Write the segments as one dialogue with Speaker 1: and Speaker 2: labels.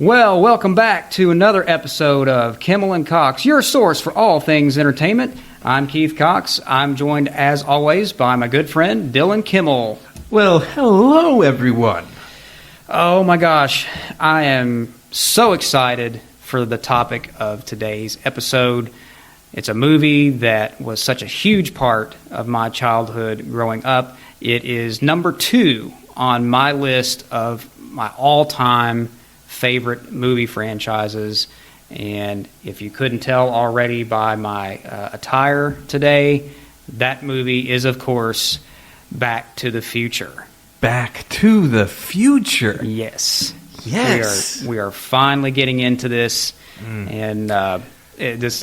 Speaker 1: Well, welcome back to another episode of Kimmell and Cox, your source for all things entertainment. I'm Keith Cox. I'm joined, as always, by my good friend, Dylan Kimmell.
Speaker 2: Well, hello, everyone.
Speaker 1: Oh, my gosh. I am so excited for the topic of today's episode. It's a movie that was such a huge part of my childhood growing up. It is number 2 on my list of my all-time favorite movie franchises, and if you couldn't tell already by my attire today, that movie is, of course, Back to the Future.
Speaker 2: Back to the Future.
Speaker 1: Yes. We are finally getting into this, and this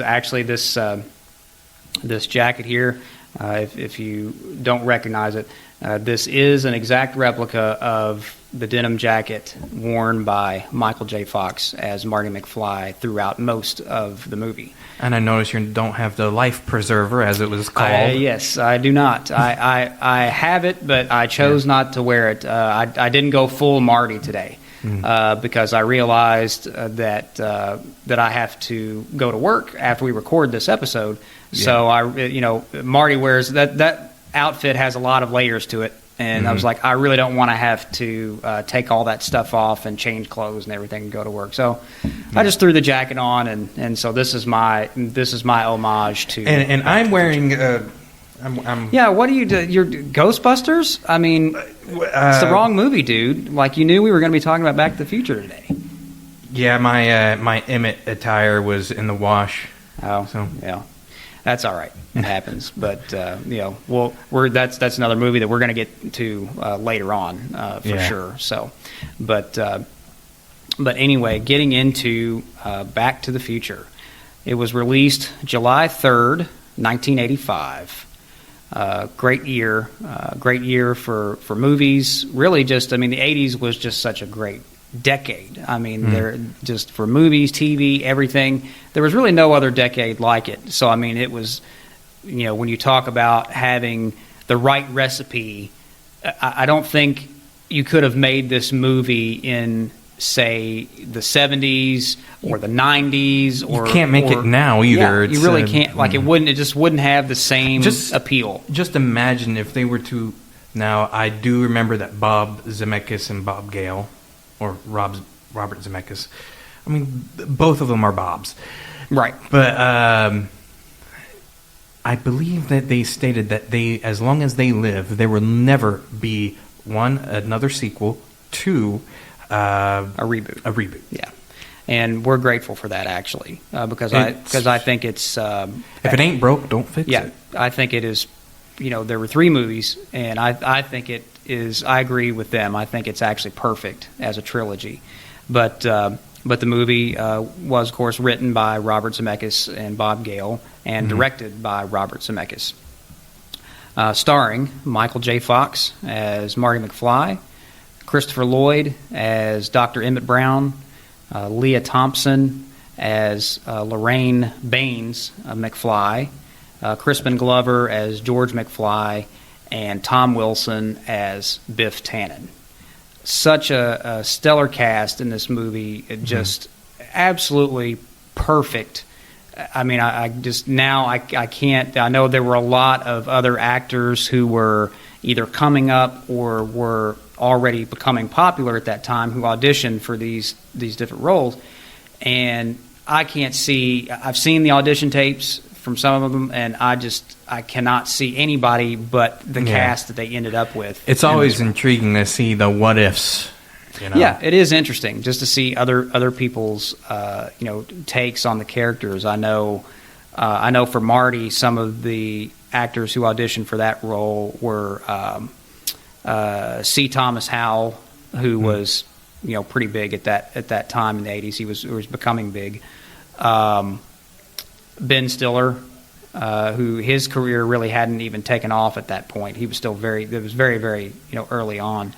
Speaker 1: jacket here, if you don't recognize it, this is an exact replica of the denim jacket worn by Michael J. Fox as Marty McFly throughout most of the movie.
Speaker 2: And I notice you don't have the life preserver, as it was called.
Speaker 1: Yes, I do not. I have it, but I chose not to wear it. I didn't go full Marty today because I realized that I have to go to work after we record this episode. Yeah. So Marty wears that outfit has a lot of layers to it. And I was like, I really don't want to have to take all that stuff off and change clothes and everything and go to work. So I just threw the jacket on, and so this is my homage to.
Speaker 2: And I'm wearing.
Speaker 1: Yeah, what do you do? You're Ghostbusters? I mean, it's the wrong movie, dude. Like, you knew we were going to be talking about Back to the Future today.
Speaker 2: Yeah, my Emmett attire was in the wash.
Speaker 1: Oh, so yeah. That's all right. It happens, but that's another movie that we're going to get to later on for sure. So, but anyway, getting into Back to the Future, it was released July 3rd, 1985. Great year for movies. Really, the 80s was just such a great decade. I mean, they're just for movies, TV, everything. There was really no other decade like it. So, I mean, it was, when you talk about having the right recipe, I don't think you could have made this movie in, say, the 70s or the 90s. Or
Speaker 2: you can't make it now either.
Speaker 1: Yeah, you really can't. Like, it just wouldn't have the same appeal.
Speaker 2: Just imagine if they were to. Now, I do remember that Bob Zemeckis and Bob Gale, or Robert Zemeckis. I mean, both of them are Bobs.
Speaker 1: Right.
Speaker 2: But I believe that they stated that as long as they live, there will never be, another sequel, 2, a
Speaker 1: reboot.
Speaker 2: A reboot.
Speaker 1: Yeah. And we're grateful for that, actually, because I think it's...
Speaker 2: if it ain't broke, don't fix it.
Speaker 1: Yeah, I think it is... there were 3 movies, and I think it is... I agree with them. I think it's actually perfect as a trilogy. But the movie was, of course, written by Robert Zemeckis and Bob Gale and directed by Robert Zemeckis. Starring Michael J. Fox as Marty McFly, Christopher Lloyd as Dr. Emmett Brown, Leah Thompson as Lorraine Baines McFly, Crispin Glover as George McFly, and Tom Wilson as Biff Tannen. Such a stellar cast in this movie, just absolutely perfect. I mean, I can't. I know there were a lot of other actors who were either coming up or were already becoming popular at that time who auditioned for these different roles, and I can't see. I've seen the audition tapes from some of them, and I cannot see anybody but the cast that they ended up with.
Speaker 2: It's always intriguing to see the what ifs.
Speaker 1: Yeah, it is interesting just to see other people's takes on the characters. I know for Marty, some of the actors who auditioned for that role were C. Thomas Howell, who was pretty big at that time in the 80s. He was becoming big. Ben Stiller, who his career really hadn't even taken off at that point. He was still very, very early on.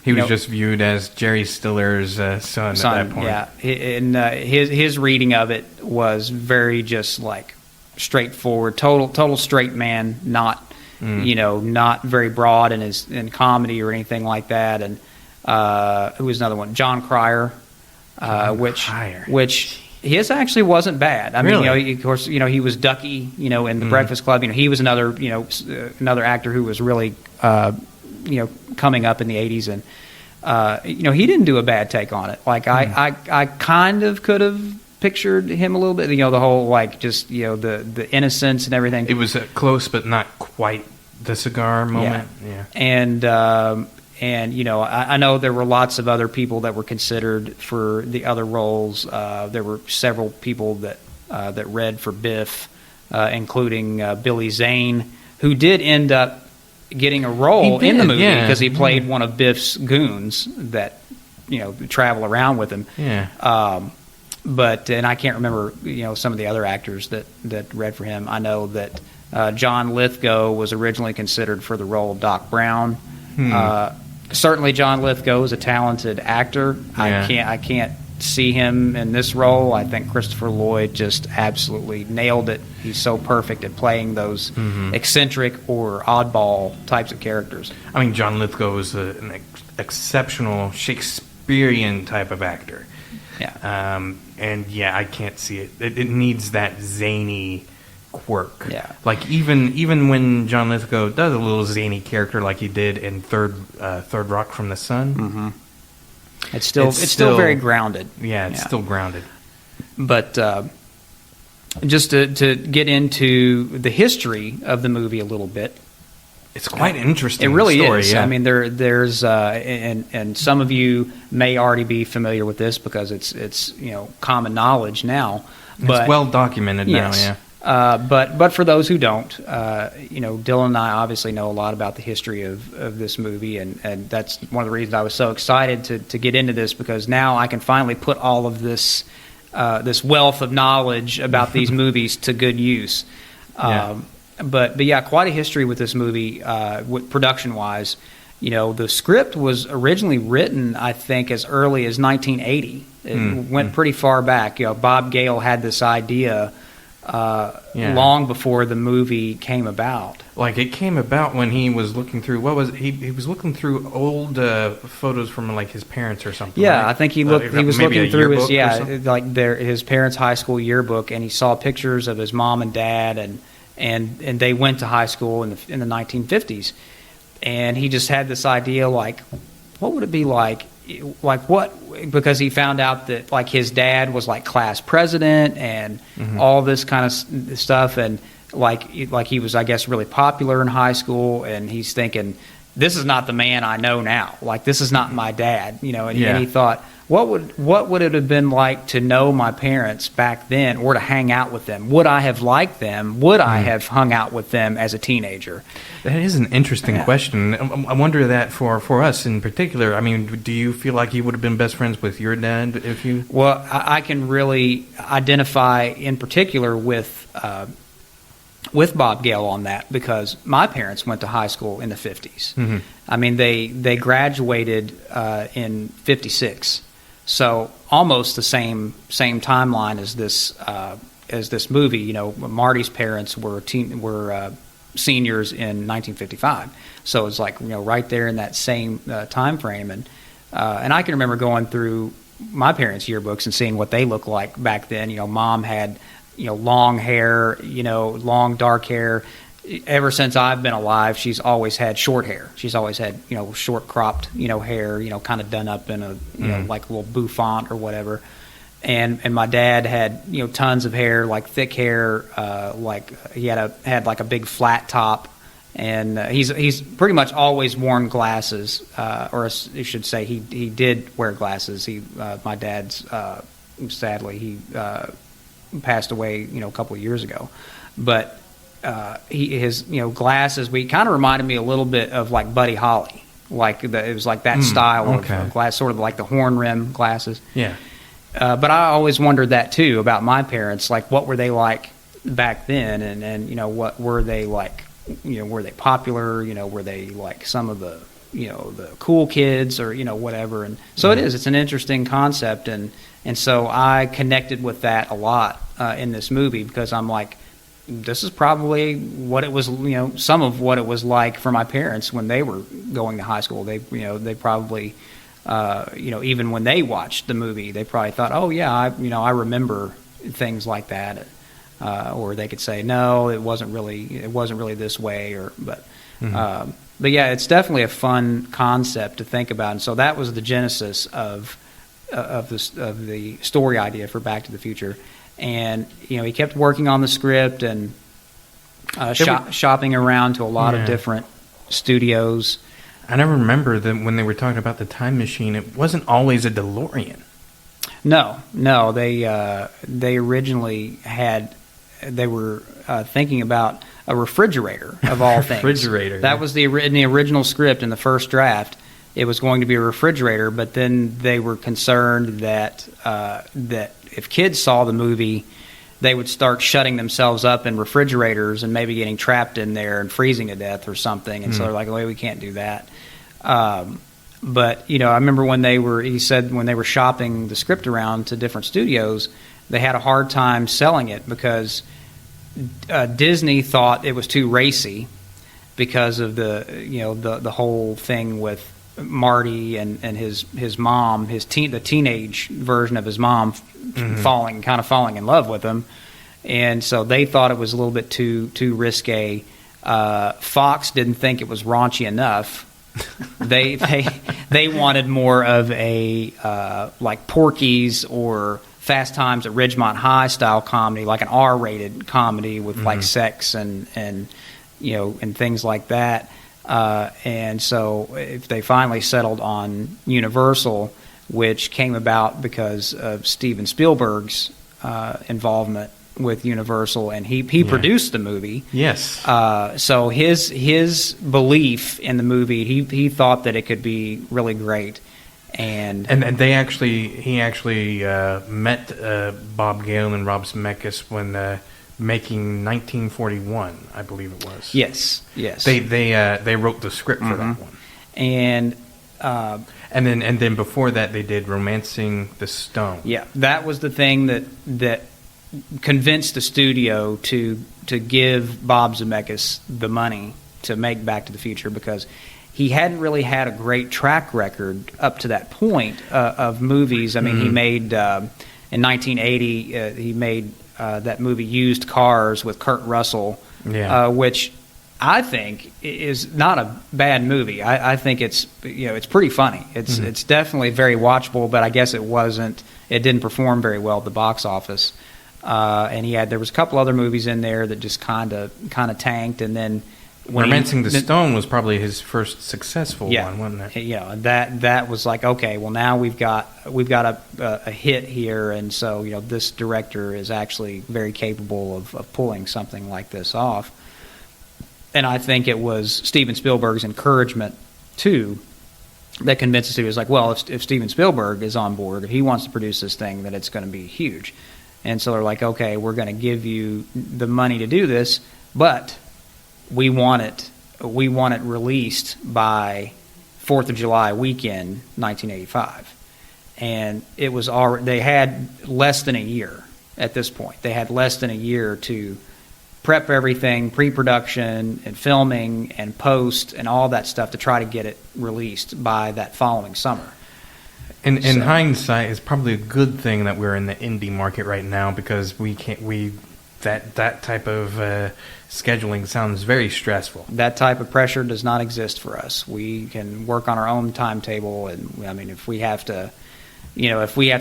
Speaker 2: He was just viewed as Jerry Stiller's son at that point.
Speaker 1: Yeah, and his reading of it was very just like straightforward, total straight man, not not very broad in comedy or anything like that. And who was another one? John Cryer. which his actually wasn't bad. I mean,
Speaker 2: Really?
Speaker 1: of course, he was Ducky, in the Breakfast Club. He was another, another actor who was really, coming up in the '80s, and he didn't do a bad take on it. Like I kind of could have pictured him a little bit. The whole the innocence and everything.
Speaker 2: It was close, but not quite the cigar moment. Yeah.
Speaker 1: And I know there were lots of other people that were considered for the other roles. There were several people that read for Biff, including Billy Zane, who did end up getting a role in the movie because he played one of Biff's goons that travel around with him.
Speaker 2: Yeah.
Speaker 1: And I can't remember some of the other actors that read for him. I know that John Lithgow was originally considered for the role of Doc Brown. Certainly, John Lithgow is a talented actor.
Speaker 2: Yeah.
Speaker 1: I can't see him in this role. I think Christopher Lloyd just absolutely nailed it. He's so perfect at playing those eccentric or oddball types of characters.
Speaker 2: I mean, John Lithgow is an exceptional Shakespearean type of actor.
Speaker 1: Yeah.
Speaker 2: I can't see it. It needs that zany quirk.
Speaker 1: Yeah.
Speaker 2: Like even when John Lithgow does a little zany character like he did in Third Rock from the Sun,
Speaker 1: it's still very grounded.
Speaker 2: Yeah, it's still grounded.
Speaker 1: But just to get into the history of the movie a little bit,
Speaker 2: it's quite interesting.
Speaker 1: It really
Speaker 2: story,
Speaker 1: is.
Speaker 2: Yeah.
Speaker 1: I mean, there's and some of you may already be familiar with this because it's common knowledge now. But
Speaker 2: it's well documented now. Yeah.
Speaker 1: But for those who don't, Dylan and I obviously know a lot about the history of this movie, and that's one of the reasons I was so excited to get into this, because now I can finally put all of this wealth of knowledge about these movies to good use. But yeah, quite a history with this movie, production wise. The script was originally written, I think, as early as 1980. It went pretty far back. Bob Gale had this idea long before the movie came about.
Speaker 2: Like, it came about when he was looking through, he was looking through old photos from like his parents or something.
Speaker 1: Yeah,
Speaker 2: right?
Speaker 1: I think he was looking through his parents' high school yearbook, and he saw pictures of his mom and dad, and they went to high school in the 1950s, and he just had this idea, like, what would it be like what, because he found out that like his dad was like class president and all this kind of stuff, and like he was, I guess, really popular in high school, and he's thinking, this is not the man I know now. Like, this is not my dad, and he thought, what would it have been like to know my parents back then, or to hang out with them? Would I have liked them? Would I have hung out with them as a teenager?
Speaker 2: That is an interesting question. I wonder that for us in particular. I mean, do you feel like you would have been best friends with your dad if you?
Speaker 1: Well, I can really identify in particular with Bob Gale on that, because my parents went to high school in the 50s. I mean, they graduated in 56. So almost the same timeline as this movie. Marty's parents were seniors in 1955, so it's like right there in that same time frame. And I can remember going through my parents' yearbooks and seeing what they looked like back then. Mom had long hair, long dark hair. Ever since I've been alive, she's always had short hair. She's always had, short cropped, hair, kind of done up in a, like a little bouffant or whatever. And my dad had, tons of hair, like thick hair, like he had like a big flat top, and he's pretty much always worn glasses, or I should say he did wear glasses. My dad's sadly he passed away, a couple of years ago, but. His glasses, we kind of reminded me a little bit of like Buddy Holly, it was like that style of glass, sort of like the horn rim glasses.
Speaker 2: Yeah.
Speaker 1: But I always wondered that too about my parents, like what were they like back then, and what were they like? Were they popular? Were they like some of the the cool kids, or whatever? And so it's an interesting concept, and so I connected with that a lot in this movie, because I'm like, this is probably what it was, some of what it was like for my parents when they were going to high school. They probably even when they watched the movie, they probably thought, oh yeah, I remember things like that, or they could say, no, it wasn't really this way, but yeah, it's definitely a fun concept to think about, and so that was the genesis of the story idea for Back to the Future, and he kept working on the script and shopping around to a lot of different studios.
Speaker 2: I never remember that when they were talking about the time machine, it wasn't always a DeLorean.
Speaker 1: No, they originally they were thinking about a refrigerator of all things.
Speaker 2: Refrigerator.
Speaker 1: That was in the original script in the first draft. It was going to be a refrigerator, but then they were concerned that if kids saw the movie, they would start shutting themselves up in refrigerators and maybe getting trapped in there and freezing to death or something. And so they're like, "Oh, we can't do that." But I remember when they were shopping the script around to different studios, they had a hard time selling it because Disney thought it was too racy because of the whole thing with Marty and his mom, the teenage version of his mom falling in love with him, and so they thought it was a little bit too risque. Fox didn't think it was raunchy enough. They wanted more of a like Porky's or Fast Times at Ridgemont High style comedy, like an R-rated comedy with like sex and things like that. And so if they finally settled on Universal, which came about because of Steven Spielberg's involvement with Universal, and he produced the movie.
Speaker 2: Yes.
Speaker 1: So his belief in the movie, he thought that it could be really great. And
Speaker 2: he actually met Bob Gale and Rob Zemeckis when making 1941, I believe it was.
Speaker 1: Yes.
Speaker 2: They wrote the script for that one.
Speaker 1: And
Speaker 2: then before that they did Romancing the Stone.
Speaker 1: Yeah, that was the thing that convinced the studio to give Bob Zemeckis the money to make Back to the Future, because he hadn't really had a great track record up to that point of movies. I mean, he made in 1980 he made that movie Used Cars with Kurt Russell, which I think is not a bad movie. I think it's pretty funny. It's definitely very watchable, but I guess it didn't perform very well at the box office. And there was a couple other movies in there that just kind of tanked, and then
Speaker 2: Romancing the Stone was probably his first successful one, wasn't it?
Speaker 1: Yeah, that was like, okay, well now we've got a hit here, and so this director is actually very capable of pulling something like this off. And I think it was Steven Spielberg's encouragement too that convinced us. He was like, well, if Steven Spielberg is on board, if he wants to produce this thing, then it's going to be huge. And so they're like, okay, we're going to give you the money to do this, but we want it released by 4th of July weekend, 1985. And it was they had less than a year at this point. They had less than a year to prep everything, pre-production and filming and post and all that stuff to try to get it released by that following summer.
Speaker 2: In hindsight, it's probably a good thing that we're in the indie market right now, because that type of scheduling sounds very stressful.
Speaker 1: That type of pressure does not exist for us. We can work on our own timetable, and I mean, if we have to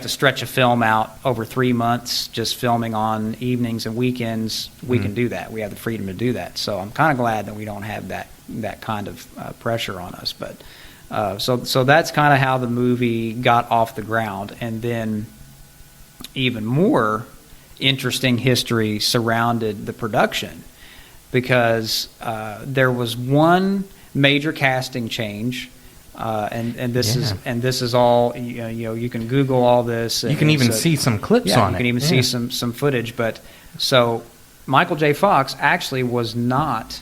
Speaker 1: stretch a film out over 3 months, just filming on evenings and weekends, we can do that. We have the freedom to do that. So I'm kind of glad that we don't have that kind of pressure on us. But so that's kind of how the movie got off the ground, and then even more interesting history surrounded the production, because there was one major casting change, and this is all you can Google all this.
Speaker 2: You can even see some clips on it.
Speaker 1: You can even see some footage. But so Michael J. Fox actually was not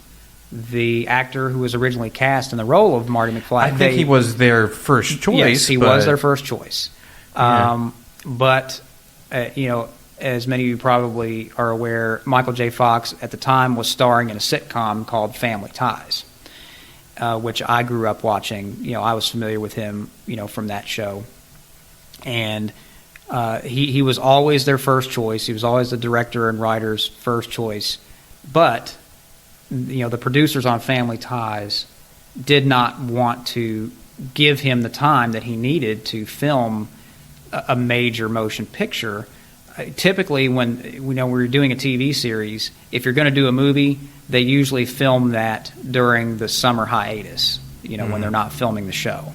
Speaker 1: the actor who was originally cast in the role of Marty McFly.
Speaker 2: I think he was their first choice.
Speaker 1: Yes, he was their first choice. But as many of you probably are aware, Michael J. Fox at the time was starring in a sitcom called Family Ties. which I grew up watching. I was familiar with him, from that show. And he was always their first choice. He was always the director and writer's first choice. But, the producers on Family Ties did not want to give him the time that he needed to film a major motion picture. Typically, when we're doing a TV series, if you're going to do a movie, they usually film that during the summer hiatus, when they're not filming the show.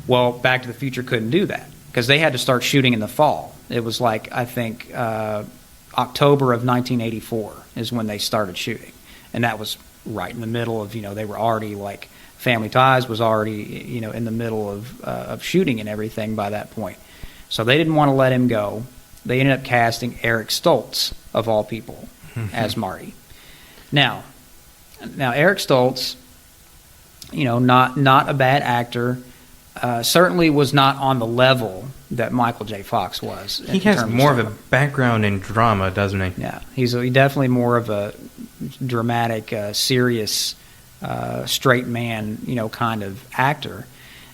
Speaker 1: Well, Back to the Future couldn't do that because they had to start shooting in the fall. It was like, I think, October of 1984 is when they started shooting. And that was right in the middle of, they were already like, Family Ties was already, in the middle of shooting and everything by that point. So they didn't want to let him go. They ended up casting Eric Stoltz, of all people, as Marty. Now Eric Stoltz, not a bad actor, certainly was not on the level that Michael J. Fox was.
Speaker 2: He has more of a background in drama, doesn't he?
Speaker 1: Yeah, he's definitely more of a dramatic, serious, straight man, kind of actor.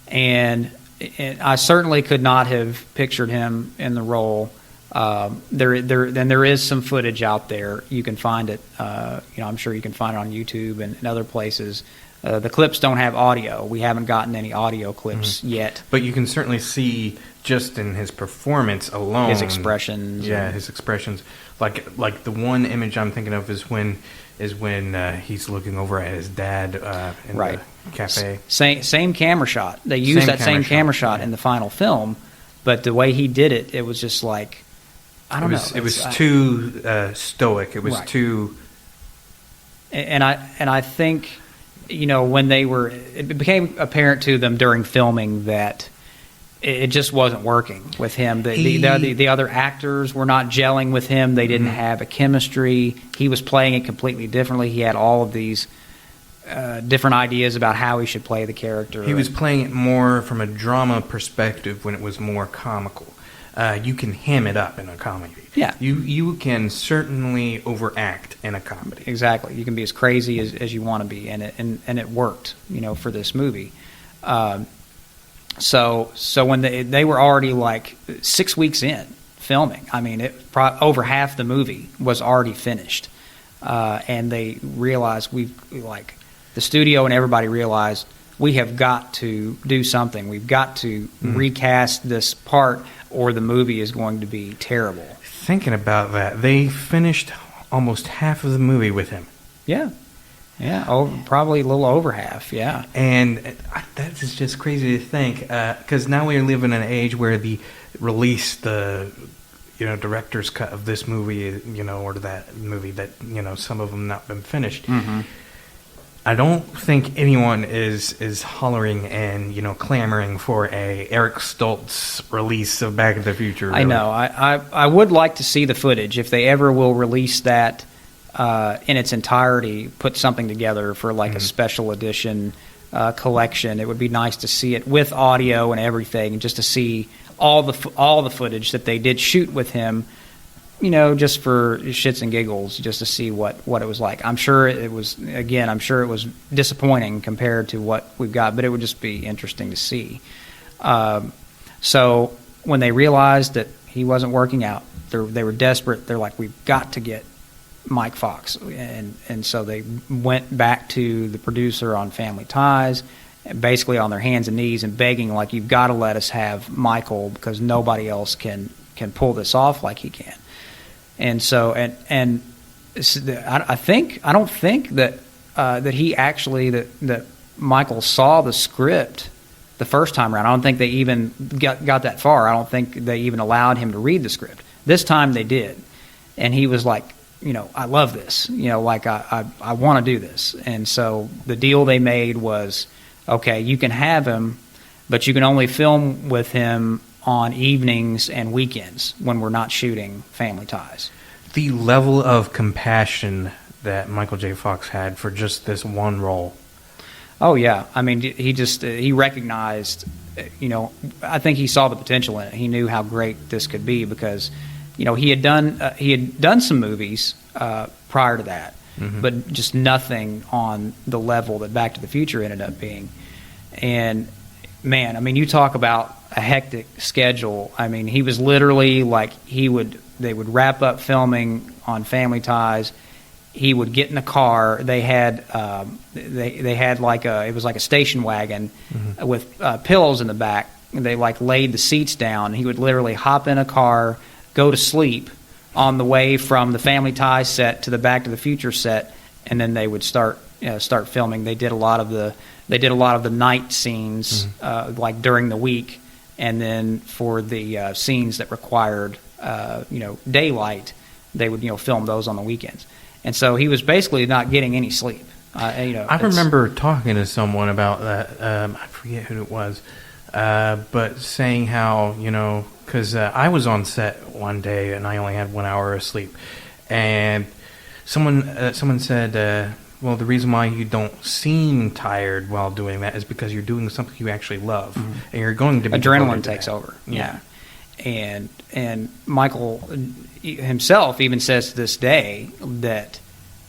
Speaker 1: And I certainly could not have pictured him in the role. There is some footage out there. You can find it. I'm sure you can find it on YouTube and other places. The clips don't have audio. We haven't gotten any audio clips yet.
Speaker 2: But you can certainly see just in his performance alone,
Speaker 1: his expressions.
Speaker 2: Yeah, his expressions. Like the one image I'm thinking of is when he's looking over at his dad in the cafe.
Speaker 1: Same camera shot. They used that same camera shot in the final film, but the way he did it, it was just like, I don't know.
Speaker 2: It was too stoic. It was too.
Speaker 1: And I think, when it became apparent to them during filming that it just wasn't working with him. The other actors were not gelling with him. They didn't have a chemistry. He was playing it completely differently. He had all of these different ideas about how he should play the character.
Speaker 2: He was playing it more from a drama perspective when it was more comical. You can ham it up in a comedy.
Speaker 1: Yeah.
Speaker 2: You can certainly overact in a comedy.
Speaker 1: Exactly. You can be as crazy as you want to be, and it worked, for this movie. So when they were already like 6 weeks in filming, I mean, over half the movie was already finished, and they realized the studio and everybody realized we have got to do something. We've got to recast this part, or the movie is going to be terrible.
Speaker 2: Thinking about that, they finished almost half of the movie with him.
Speaker 1: Yeah. Yeah, probably a little over half, yeah.
Speaker 2: And that is just crazy to think, because now we live in an age where the director's cut of this movie, or that movie that, some of them not been finished. Mm-hmm. I don't think anyone is hollering and, clamoring for a Eric Stoltz release of Back to the Future. Really.
Speaker 1: I know. I would like to see the footage if they ever will release that. In its entirety, put something together for a special edition collection. It would be nice to see it with audio and everything, and just to see all the footage that they did shoot with him. Just for shits and giggles, just to see what it was like. I'm sure it was disappointing compared to what we've got, but it would just be interesting to see. So when they realized that he wasn't working out, they were desperate. They're like, we've got to get Mike Fox, and so they went back to the producer on Family Ties, basically on their hands and knees and begging, like, you've got to let us have Michael because nobody else can pull this off like he can. And so I don't think that he actually that Michael saw the script the first time around. I don't think they even got that far. I don't think they even allowed him to read the script. This time they did, and he was like, I love this. I want to do this. And so the deal they made was, okay, you can have him, but you can only film with him on evenings and weekends when we're not shooting Family Ties.
Speaker 2: The level of compassion that Michael J. Fox had for just this one role.
Speaker 1: Oh, yeah. I mean, he recognized, I think he saw the potential in it. He knew how great this could be because, he had done some movies prior to that, but just nothing on the level that Back to the Future ended up being. And man, I mean, you talk about a hectic schedule. I mean, he was literally like they would wrap up filming on Family Ties. He would get in the car. They had they had it was like a station wagon with pillows in the back. They like laid the seats down. He would literally hop in a car, go to sleep on the way from the Family Ties set to the Back to the Future set, and then they would start filming. They did a lot of the night scenes like during the week, and then for the scenes that required daylight, they would film those on the weekends. And so he was basically not getting any sleep.
Speaker 2: I remember talking to someone about that. I forget who it was, but saying how, because I was on set one day and I only had 1 hour of sleep, and someone said, well, the reason why you don't seem tired while doing that is because you're doing something you actually love, and you're going to be
Speaker 1: adrenaline takes over. Yeah. And Michael himself even says to this day that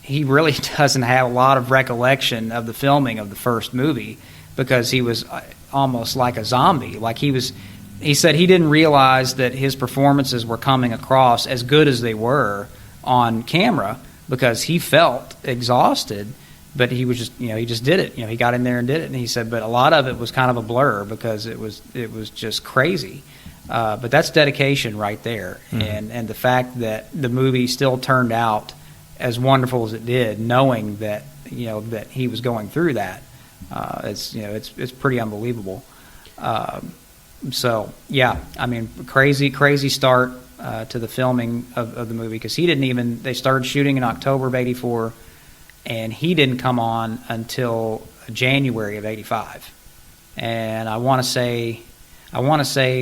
Speaker 1: he really doesn't have a lot of recollection of the filming of the first movie, because he was almost like a zombie. Like he said he didn't realize that his performances were coming across as good as they were on camera, because he felt exhausted, but he was just, he just did it. He got in there and did it. And he said, but a lot of it was kind of a blur because it was just crazy. But that's dedication right there. And the fact that the movie still turned out as wonderful as it did, knowing that, that he was going through that, it's pretty unbelievable. So yeah, I mean, crazy start to the filming of the movie, because they started shooting in October of '84, and he didn't come on until January of '85. And I want to say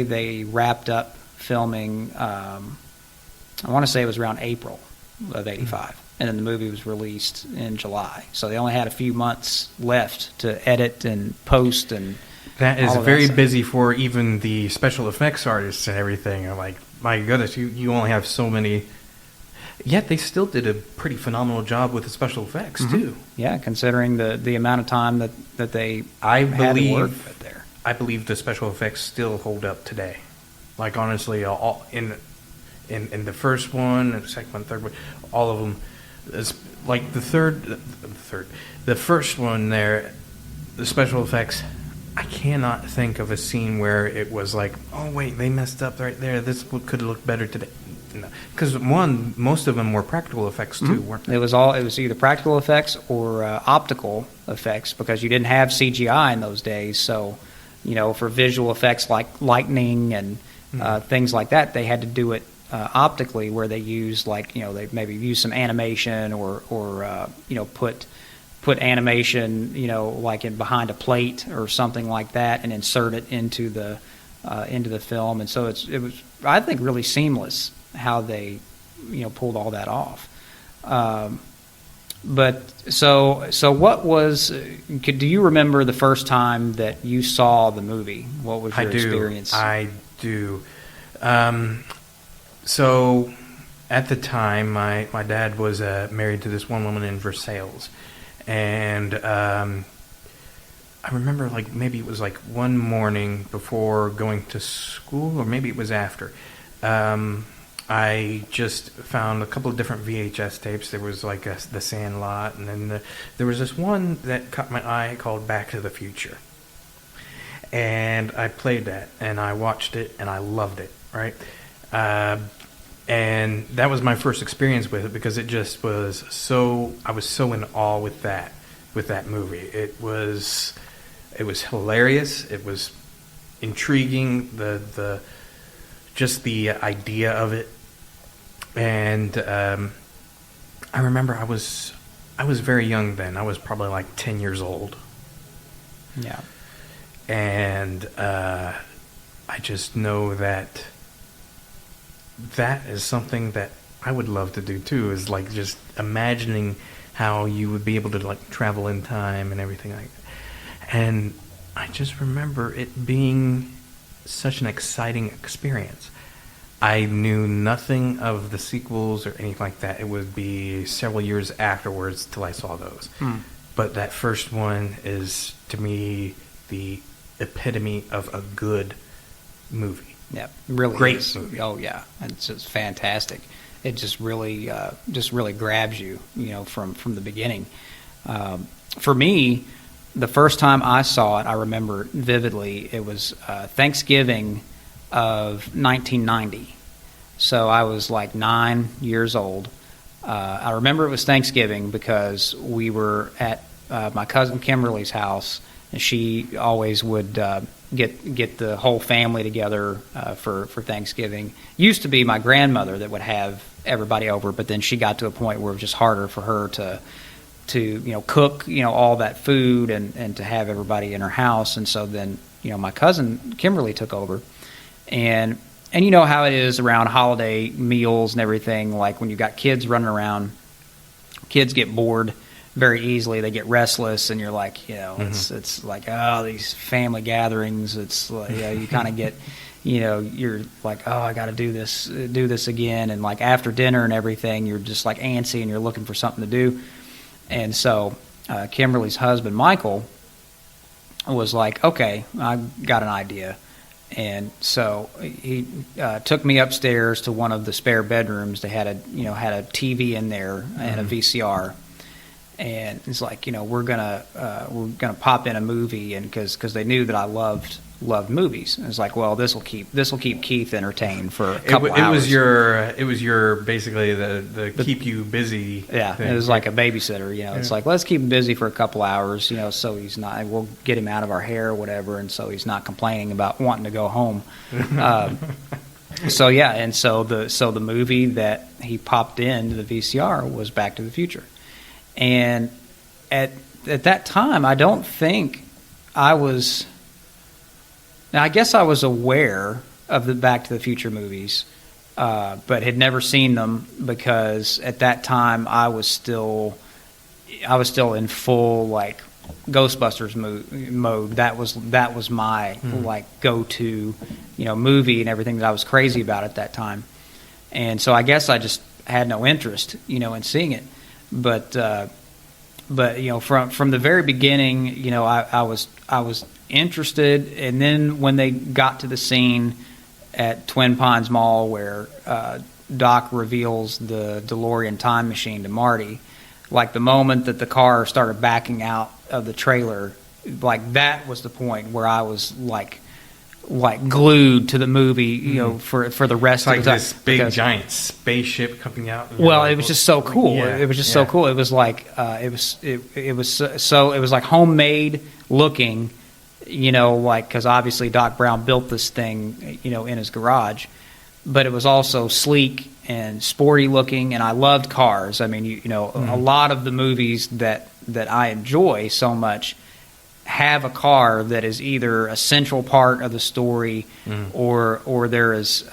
Speaker 1: they wrapped up filming, I want to say it was around April of '85, and then the movie was released in July. So they only had a few months left to edit and post, and
Speaker 2: that is very busy for even the special effects artists and everything. I'm like, my goodness, you only have so many. Yet they still did a pretty phenomenal job with the special effects too.
Speaker 1: Yeah, considering the amount of time that they had to work with there.
Speaker 2: I believe the special effects still hold up today. Like honestly, all in the first one, and the second one, third one, all of them. Like the first one there, the special effects. I cannot think of a scene where it was like, oh wait, they messed up right there. This could look better today. No, because most of them were practical effects too, weren't they?
Speaker 1: It was either practical effects or optical effects, because you didn't have CGI in those days. So, for visual effects like lightning and things like that, they had to do it optically, where they used they maybe use some animation or put animation like in behind a plate or something like that, and insert it into the film. And so it was, I think, really seamless how they pulled all that off. But so what was? Do you remember the first time that you saw the movie? What was your experience?
Speaker 2: I do. So at the time, my dad was married to this one woman in Versailles, and I remember maybe it was one morning before going to school, or maybe it was after. I just found a couple of different VHS tapes. There was The Sandlot, and then there was this one that caught my eye called Back to the Future. And I played that, and I watched it, and I loved it, right? And that was my first experience with it, because it just was I was so in awe with that movie. It was hilarious. It was intriguing, just the idea of it. And I remember I was very young then. I was probably 10 years old.
Speaker 1: Yeah.
Speaker 2: And I just know that is something that I would love to do too, is just imagining how you would be able to travel in time and everything like that. And I just remember it being such an exciting experience. I knew nothing of the sequels or anything like that. It would be several years afterwards till I saw those. But that first one is, to me, the epitome of a good movie.
Speaker 1: Yeah, really
Speaker 2: Great
Speaker 1: is.
Speaker 2: movie.
Speaker 1: Oh yeah, it's just fantastic. It just really grabs you, from the beginning. For me, the first time I saw it, I remember vividly. It was Thanksgiving of 1990. So I was like 9 years old. I remember it was Thanksgiving because we were at my cousin Kimberly's house, and she always would get the whole family together for Thanksgiving. Used to be my grandmother that would have everybody over, but then she got to a point where it was just harder for her to cook all that food and to have everybody in her house. And so then my cousin Kimberly took over, and you know how it is around holiday meals and everything. Like when you got kids running around, kids get bored very easily. They get restless, and you're like, it's like, oh, these family gatherings. It's like, you kind of get, you're like, oh, I got to do this again. And like after dinner and everything, you're just like antsy and you're looking for something to do. And so Kimberly's husband, Michael, was like, okay, I got an idea. And so he took me upstairs to one of the spare bedrooms. They had a TV in there and a VCR. And it's like, we're gonna pop in a movie, and because they knew that I loved movies. And it's like, well, this will keep Keith entertained for a couple hours.
Speaker 2: It was your basically the keep you busy.
Speaker 1: Yeah,
Speaker 2: thing.
Speaker 1: It was like a babysitter. It's like, let's keep him busy for a couple hours. So he's not. We'll get him out of our hair or whatever, and so he's not complaining about wanting to go home. So yeah, and so the movie that he popped into the VCR was Back to the Future. And at that time, I don't think I was. Now, I guess I was aware of the Back to the Future movies, but had never seen them because at that time I was still in full like Ghostbusters mode. That was my like go-to movie and everything that I was crazy about at that time. And so I guess I just had no interest in seeing it. But from the very beginning, I was interested, and then when they got to the scene at Twin Pines Mall where Doc reveals the DeLorean time machine to Marty, like the moment that the car started backing out of the trailer, like that was the point where I was like glued to the movie, for the rest of the time.
Speaker 2: This big giant spaceship coming out.
Speaker 1: Well, it was just so cool.
Speaker 2: Yeah,
Speaker 1: it was just so cool. It was like it was like homemade looking, like because obviously Doc Brown built this thing, in his garage, but it was also sleek and sporty looking, and I loved cars. I mean, a lot of the movies that I enjoy so much have a car that is either a central part of the story or there is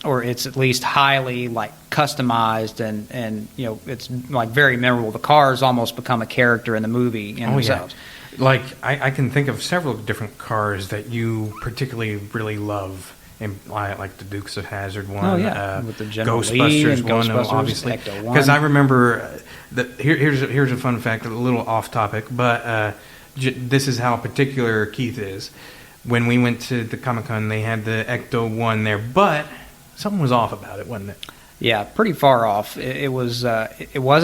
Speaker 1: or it's at least highly like customized and it's like very memorable. The cars almost become a character in the movie in themselves.
Speaker 2: Yeah. Like I can think of several different cars that you particularly really love. And like the Dukes of Hazzard one,
Speaker 1: with the General
Speaker 2: Ghostbusters
Speaker 1: Lee and
Speaker 2: one,
Speaker 1: Ghostbusters,
Speaker 2: obviously.
Speaker 1: Ecto 1.
Speaker 2: Because I remember here's a fun fact, a little off topic, but this is how particular Keith is. When we went to the Comic-Con, they had the Ecto 1 there, but something was off about it, wasn't it?
Speaker 1: Yeah, pretty far off. It was a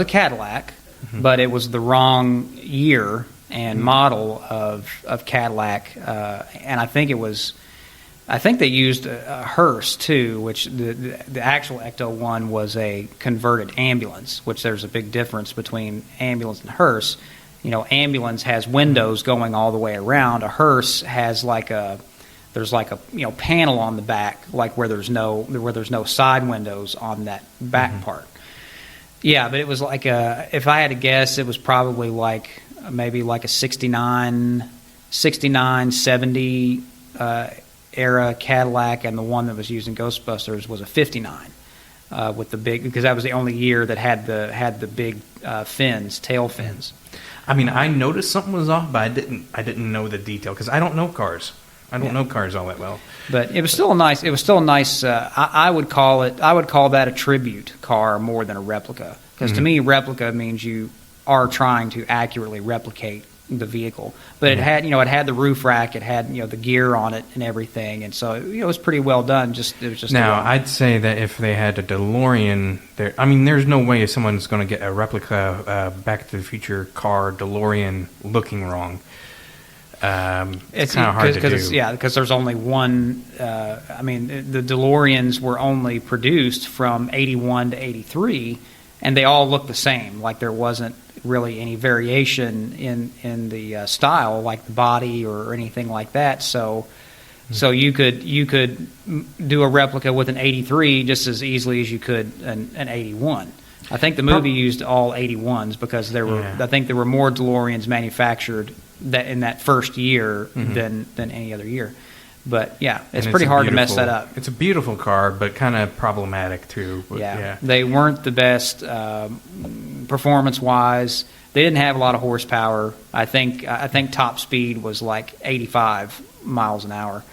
Speaker 1: Cadillac, but it was the wrong year and model of Cadillac, and I think they used a hearse too, which the actual Ecto 1 was a converted ambulance, which there's a big difference between ambulance and hearse. Ambulance has windows going all the way around. A hearse has there's like a panel on the back, like where there's no side windows on that back part. Yeah, but it was like if I had to guess, it was probably like maybe like a 69, 70 era Cadillac, and the one that was used in Ghostbusters was a 59 with the big, because that was the only year that had the big tail fins.
Speaker 2: I mean, I noticed something was off, but I didn't know the detail because I don't know cars. I don't know cars all that well.
Speaker 1: But it was still a nice. It was still a nice. I would call it. I would call that a tribute car more than a replica. Because to me, replica means you are trying to accurately replicate the vehicle. But it had, it had the roof rack. It had, the gear on it and everything. And so it was pretty well done. It was just
Speaker 2: now. I'd say that if they had a DeLorean, there. I mean, there's no way someone's going to get a replica Back to the Future car DeLorean looking wrong. It's kind of hard to do.
Speaker 1: Because there's only one. I mean, the DeLoreans were only produced from 81 to 83, and they all look the same. Like there wasn't really any variation in the style, like the body or anything like that. So you could do a replica with an 83 just as easily as you could an 81. I think the movie used all 81s because there were. I think there were more DeLoreans manufactured in that first year than any other year. But it's pretty hard to mess that up.
Speaker 2: It's a beautiful car, but kind of problematic too. But,
Speaker 1: they weren't the best performance-wise. They didn't have a lot of horsepower. I think top speed was like 85 miles an hour,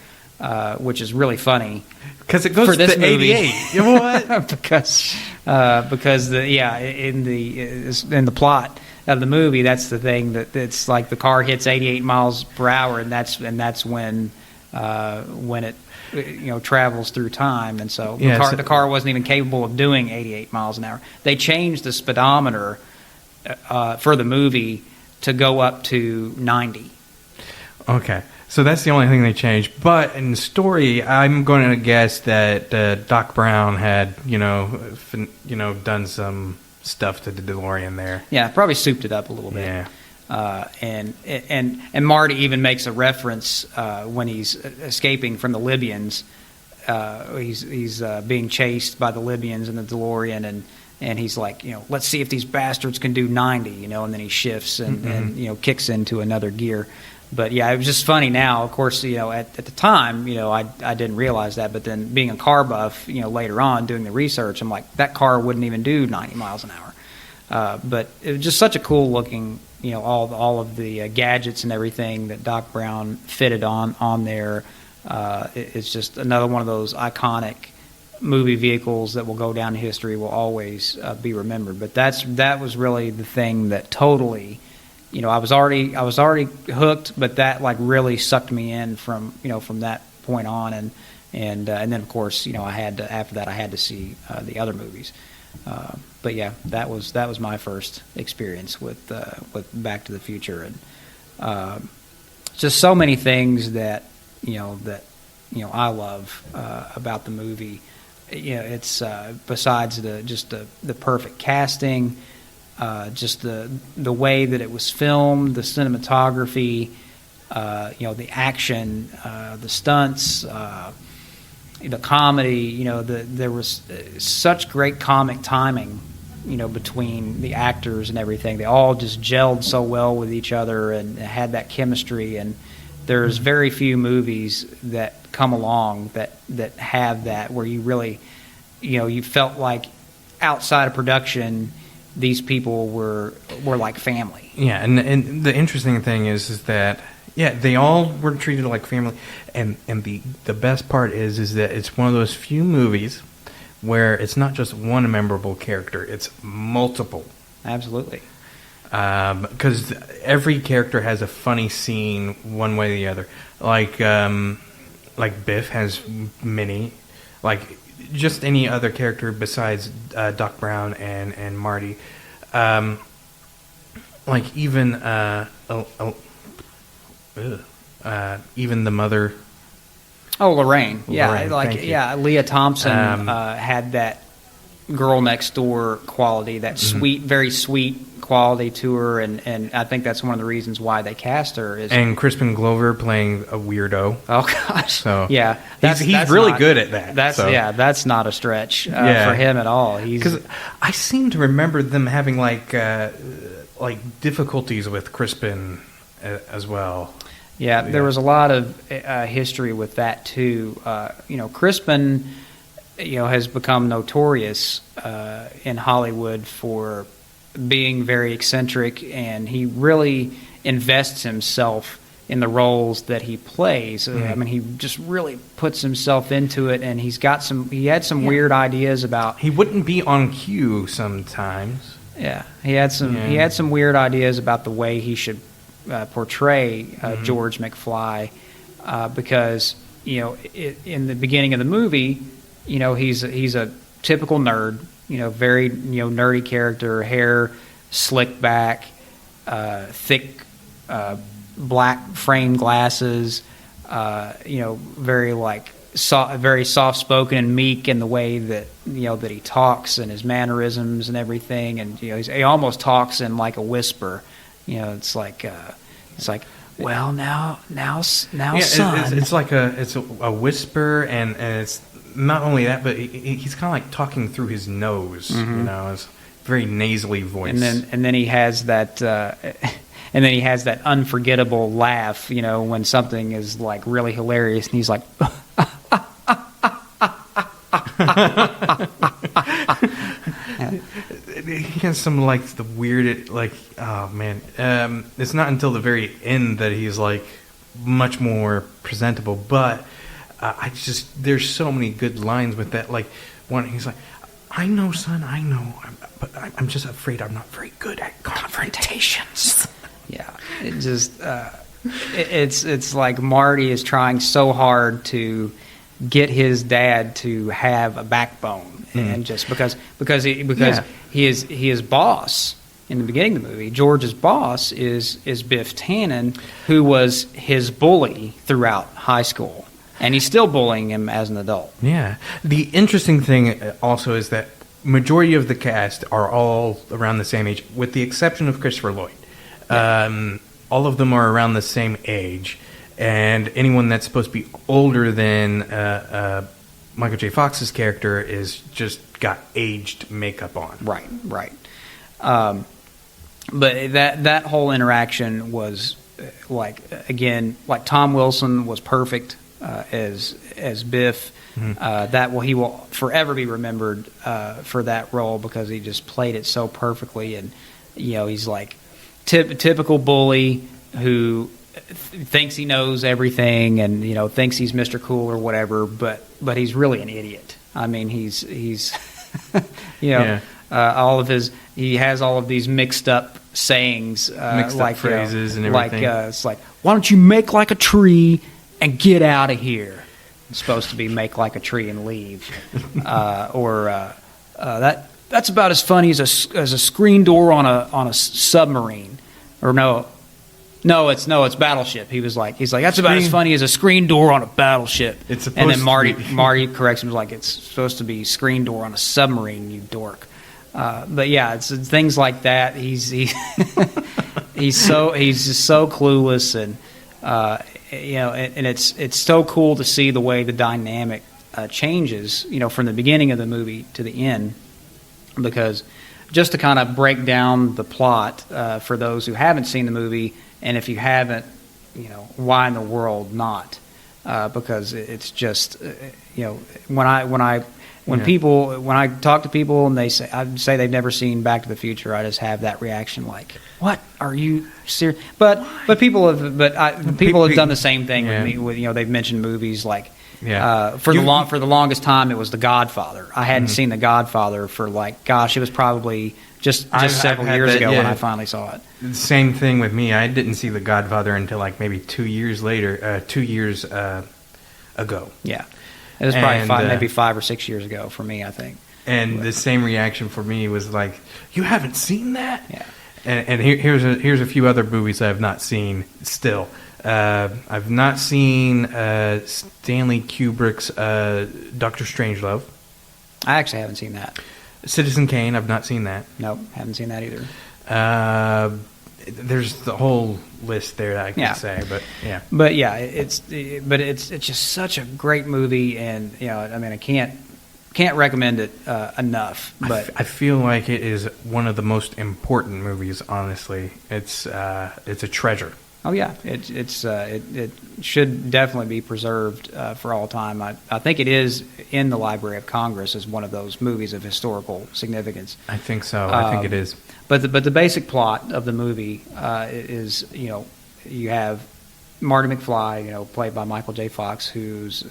Speaker 1: which is really funny
Speaker 2: because it goes
Speaker 1: for this
Speaker 2: to
Speaker 1: movie.
Speaker 2: 88. You know what?
Speaker 1: because in the plot of the movie, that's the thing that it's like the car hits 88 miles per hour, and that's when it travels through time, and so the car wasn't even capable of doing 88 miles an hour. They changed the speedometer for the movie to go up to 90.
Speaker 2: Okay, so that's the only thing they changed. But in the story, I'm going to guess that Doc Brown had done some stuff to the DeLorean there.
Speaker 1: Yeah, probably souped it up a little bit.
Speaker 2: Yeah.
Speaker 1: And Marty even makes a reference when he's escaping from the Libyans. He's being chased by the Libyans in the DeLorean, and he's like, let's see if these bastards can do 90, and then he shifts and kicks into another gear. But it was just funny now. Of course, at the time, I didn't realize that. But then being a car buff, later on doing the research, I'm like, that car wouldn't even do 90 miles an hour. But it was just such a cool looking, all of the gadgets and everything that Doc Brown fitted on there. It's just another one of those iconic movie vehicles that will go down in history, will always be remembered. But that was really the thing that totally. I was already hooked, but that like really sucked me in from that point on, and then of course after that I had to see the other movies. But that was my first experience with Back to the Future, and just so many things that I love about the movie. It's besides the perfect casting. Just the way that it was filmed, the cinematography, the action, the stunts, the comedy. There was such great comic timing, between the actors and everything. They all just gelled so well with each other and had that chemistry. And there's very few movies that come along that have that, where you really, you felt like outside of production, these people were like family.
Speaker 2: Yeah, and the interesting thing is that they all were treated like family, and the best part is that it's one of those few movies where it's not just one memorable character; it's multiple.
Speaker 1: Absolutely.
Speaker 2: Because every character has a funny scene, one way or the other. Like Biff has many, like. Just any other character besides Doc Brown and Marty, like even even the mother.
Speaker 1: Oh, Lorraine.
Speaker 2: Lorraine,
Speaker 1: Leah Thompson had that girl next door quality, that sweet, very sweet quality to her, and I think that's one of the reasons why they cast her.
Speaker 2: And Crispin Glover playing a weirdo.
Speaker 1: Oh gosh,
Speaker 2: so
Speaker 1: he's
Speaker 2: really good at that.
Speaker 1: That's not a stretch for him at all.
Speaker 2: Because I seem to remember them having like difficulties with Crispin as well.
Speaker 1: Yeah, there was a lot of history with that too. Crispin, has become notorious in Hollywood for being very eccentric, and he really invests himself in the roles that he plays. I mean, he just really puts himself into it, and he had some weird ideas about.
Speaker 2: He wouldn't be on cue sometimes.
Speaker 1: Yeah, he had some weird ideas about the way he should portray George McFly, because in the beginning of the movie, he's a typical nerd, very nerdy character, hair slicked back, thick black frame glasses, very very soft spoken and meek in the way that that he talks and his mannerisms and everything, and he almost talks in like a whisper. It's like well now son.
Speaker 2: It's like a whisper, and it's not only that, but he's kind of like talking through his nose. It's very nasally voice.
Speaker 1: And then he has that. And then he has that unforgettable laugh, when something is like really hilarious, and he's like,
Speaker 2: he has some like the weird, like, oh man, it's not until the very end that he's like much more presentable. But there's so many good lines with that. Like one, he's like, "I know, son, I know, but I'm just afraid I'm not very good at confrontations."
Speaker 1: Yeah, it just it's like Marty is trying so hard to get his dad to have a backbone, and just because his boss in the beginning of the movie, George's boss is Biff Tannen, who was his bully throughout high school, and he's still bullying him as an adult.
Speaker 2: Yeah, the interesting thing also is that majority of the cast are all around the same age, with the exception of Christopher Lloyd. All of them are around the same age, and anyone that's supposed to be older than Michael J. Fox's character is just got aged makeup on.
Speaker 1: Right. But that whole interaction was like Tom Wilson was perfect as Biff. He will forever be remembered for that role, because he just played it so perfectly, and he's like typical bully who thinks he knows everything, and thinks he's Mr. Cool or whatever, but he's really an idiot. I mean, he's all of his, he has all of these mixed up sayings,
Speaker 2: mixed up phrases and everything.
Speaker 1: It's like, why don't you make like a tree and get out of here? It's supposed to be make like a tree and leave, that's about as funny as a screen door on a submarine, or no, it's Battleship. He's like that's about as funny as a screen door on a battleship.
Speaker 2: It's supposed
Speaker 1: and then
Speaker 2: Marty
Speaker 1: corrects him, like it's supposed to be screen door on a submarine, you dork. But yeah, it's things like that. He's just so clueless, and and it's so cool to see the way the dynamic changes, from the beginning of the movie to the end. Because just to kind of break down the plot for those who haven't seen the movie, and if you haven't, why in the world not? Because it's just, when I talk to people and I say they've never seen Back to the Future, I just have that reaction like, what, are you serious? But people have done the same thing with me. They've mentioned movies like. Yeah. For the longest time, it was The Godfather. I hadn't seen The Godfather for it was probably just several years ago when I finally saw it.
Speaker 2: Same thing with me. I didn't see The Godfather until like maybe 2 years later. 2 years ago. Yeah,
Speaker 1: it was probably maybe 5 or 6 years ago for me, I think.
Speaker 2: And the same reaction for me was like, "You haven't seen that?"
Speaker 1: Yeah.
Speaker 2: And here's a few other movies I have not seen still. I've not seen Stanley Kubrick's Dr. Strangelove.
Speaker 1: I actually haven't seen that.
Speaker 2: Citizen Kane, I've not seen that.
Speaker 1: Nope, haven't seen that either.
Speaker 2: There's the whole list there that I can say, but yeah.
Speaker 1: But yeah, it's just such a great movie, and I can't recommend it enough. But
Speaker 2: I feel like it is one of the most important movies. Honestly, it's a treasure.
Speaker 1: Oh yeah, it should definitely be preserved for all time. I think it is in the Library of Congress as one of those movies of historical significance.
Speaker 2: I think so. I think it is.
Speaker 1: But the basic plot of the movie is you have Marty McFly, played by Michael J. Fox, who's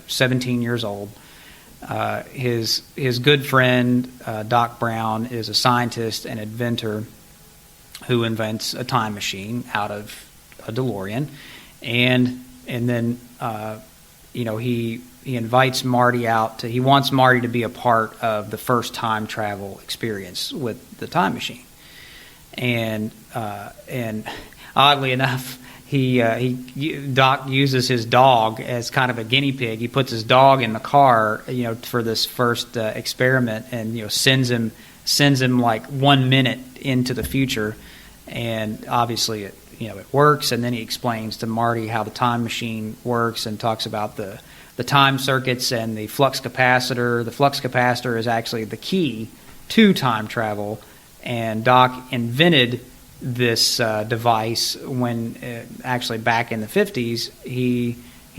Speaker 1: 17 years old. His good friend Doc Brown is a scientist and inventor who invents a time machine out of a DeLorean, and then he invites Marty out. He wants Marty to be a part of the first time travel experience with the time machine, and oddly enough, Doc uses his dog as kind of a guinea pig. He puts his dog in the car, for this first experiment, and sends him like 1 minute into the future, and obviously it works. And then he explains to Marty how the time machine works and talks about the time circuits and the flux capacitor. The flux capacitor is actually the key to time travel, and Doc invented this device when actually back in the 50s he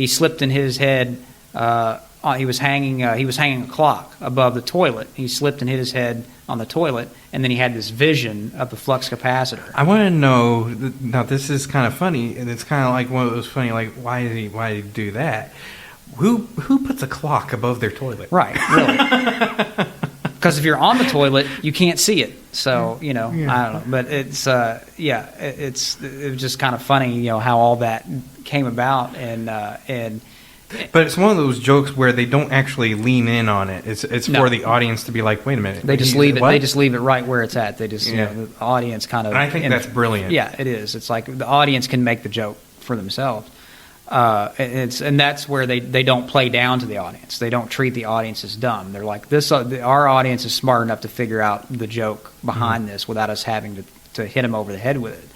Speaker 1: slipped in his head. He was hanging a clock above the toilet. He slipped and hit his head on the toilet, and then he had this vision of the flux capacitor.
Speaker 2: I want to know. Now, this is kind of funny, and it's kind of like one of those funny, like why did he do that? Who puts a clock above their toilet?
Speaker 1: Right, really. Because if you're on the toilet, you can't see it. So, I don't know. But it's it was just kind of funny, how all that came about. But
Speaker 2: it's one of those jokes where they don't actually lean in on it. It's for the audience to be like, wait a minute.
Speaker 1: They just leave it. They just leave it right where it's at. They just, the audience kind of.
Speaker 2: And I think that's brilliant.
Speaker 1: Yeah, it is. It's like the audience can make the joke for themselves. And that's where they don't play down to the audience. They don't treat the audience as dumb. They're like, our audience is smart enough to figure out the joke behind this without us having to hit them over the head with it.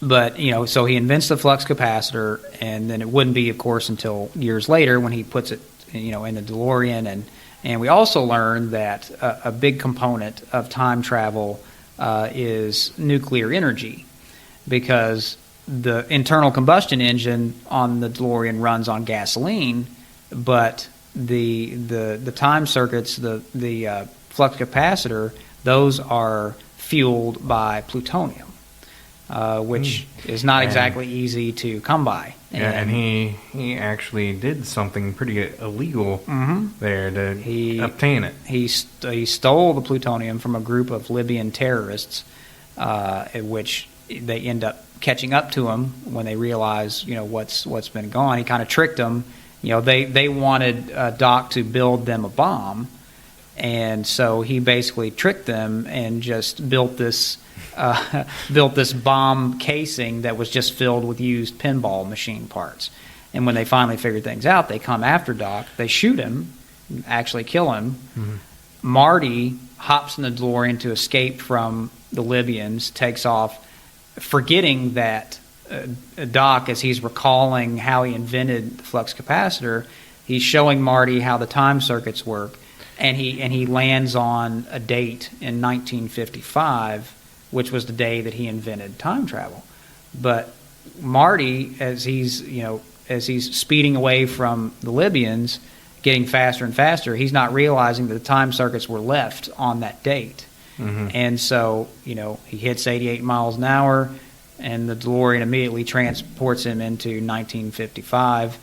Speaker 1: But so he invents the flux capacitor, and then it wouldn't be, of course, until years later when he puts it in the DeLorean. And we also learned that a big component of time travel is nuclear energy, because the internal combustion engine on the DeLorean runs on gasoline, but the time circuits, the flux capacitor, those are fueled by plutonium, which is not exactly easy to come by.
Speaker 2: And he actually did something pretty illegal there to obtain it.
Speaker 1: He stole the plutonium from a group of Libyan terrorists, in which they end up catching up to him when they realize what's been going. He kind of tricked them. They wanted Doc to build them a bomb, and so he basically tricked them and just built this bomb casing that was just filled with used pinball machine parts. And when they finally figured things out, they come after Doc. They shoot him, actually kill him. Marty hops in the DeLorean to escape from the Libyans, takes off, forgetting that Doc, as he's recalling how he invented the flux capacitor, he's showing Marty how the time circuits work, and he lands on a date in 1955, which was the day that he invented time travel. But Marty, as he's speeding away from the Libyans, getting faster and faster, he's not realizing that the time circuits were left on that date. And so, he hits 88 miles an hour, and the DeLorean immediately transports him into 1955,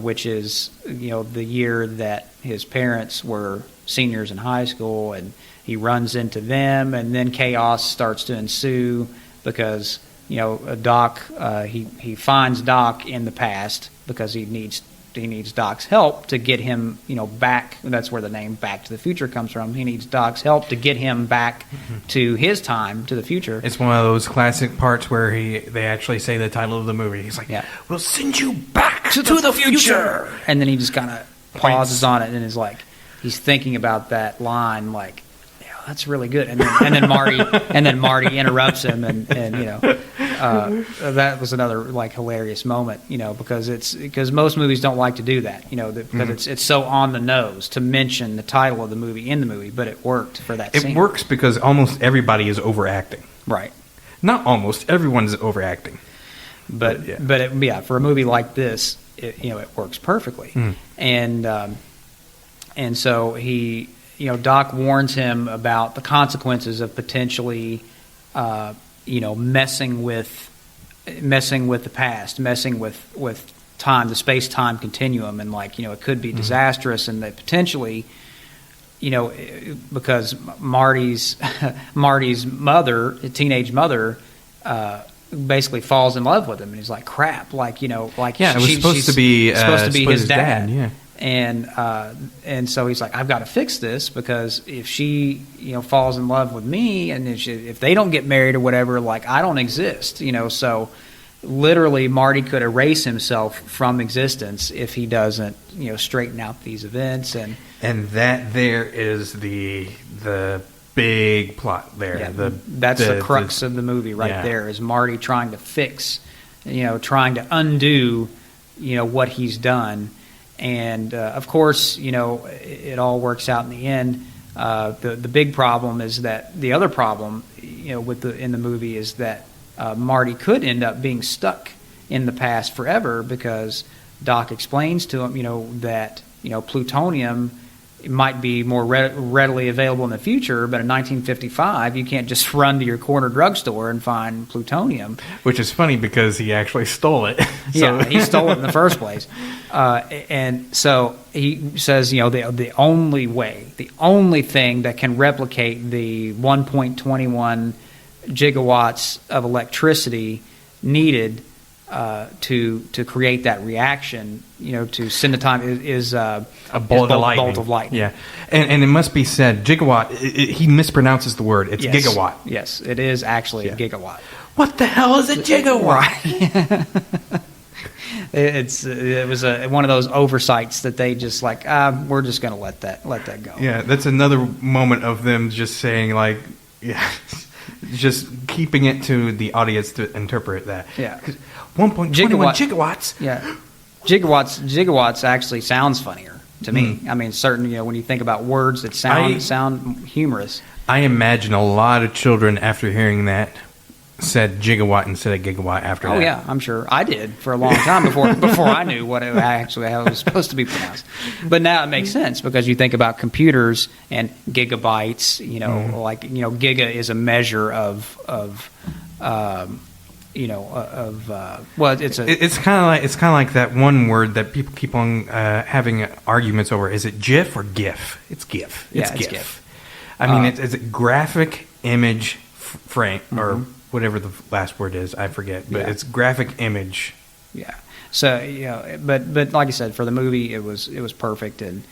Speaker 1: which is, the year that his parents were seniors in high school, and he runs into them, and then chaos starts to ensue because, Doc, he finds Doc in the past because he needs Doc's help to get him, back. That's where the name Back to the Future comes from. He needs Doc's help to get him back to his time, to the future.
Speaker 2: It's one of those classic parts where they actually say the title of the movie. He's like, "We'll send you back to the future."
Speaker 1: And then he just kind of pauses on it and is like, he's thinking about that line, like, that's really good. And then Marty interrupts him, and that was another like hilarious moment, because most movies don't like to do that, because it's so on the nose to mention the title of the movie in the movie, but it worked for that scene.
Speaker 2: It works because almost everybody is overacting.
Speaker 1: Right.
Speaker 2: Not almost, everyone's overacting.
Speaker 1: But for a movie like this, it works perfectly. And so he. Doc warns him about the consequences of potentially, messing with messing with the past, messing with time, the space-time continuum, and like, it could be disastrous, and that potentially, because Marty's mother, teenage mother, basically falls in love with him, and he's like, crap, like, like,
Speaker 2: it was supposed to be
Speaker 1: his dad.
Speaker 2: Yeah.
Speaker 1: And so he's like, I've got to fix this, because if she falls in love with me, and if they don't get married or whatever, like, I don't exist, so literally Marty could erase himself from existence if he doesn't straighten out these events.
Speaker 2: And that there is the big plot there.
Speaker 1: Yeah, that's the crux of the movie right there, is Marty trying to fix, trying to undo what he's done. And of course, it all works out in the end. The big problem is that the other problem, in the movie, is that Marty could end up being stuck in the past forever, because Doc explains to him, that plutonium might be more readily available in the future, but in 1955 you can't just run to your corner drugstore and find plutonium.
Speaker 2: Which is funny, because he actually stole it.
Speaker 1: Yeah, he stole it in the first place. And so he says, the only thing that can replicate the 1.21 gigawatts of electricity needed to create that reaction, to send the time, is a
Speaker 2: bolt of lightning. Yeah, and it must be said, gigawatt. He mispronounces the word. It's gigawatt.
Speaker 1: Yes, it is actually a gigawatt.
Speaker 2: What the hell is a gigawatt?
Speaker 1: Right. It was one of those oversights that they just like, we're just going to let that go.
Speaker 2: Yeah, that's another moment of them just saying, like, yeah, just keeping it to the audience to interpret that.
Speaker 1: Yeah.
Speaker 2: 1.21 gigawatts.
Speaker 1: Yeah. Gigawatts actually sounds funnier to me. I mean, certainly, when you think about words that sound humorous.
Speaker 2: I imagine a lot of children, after hearing that, said gigawatt instead of gigawatt after that.
Speaker 1: Oh yeah, I'm sure I did for a long time before I knew how it was supposed to be pronounced. But now it makes sense, because you think about computers and gigabytes. Like giga is a measure of well, it's
Speaker 2: kind of like that one word that people keep on having arguments over. Is it GIF or GIF? It's GIF. It's GIF. I mean, it's a graphic image frame or whatever the last word is. I forget, but it's graphic image.
Speaker 1: Yeah. So but like I said, for the movie, it was perfect, and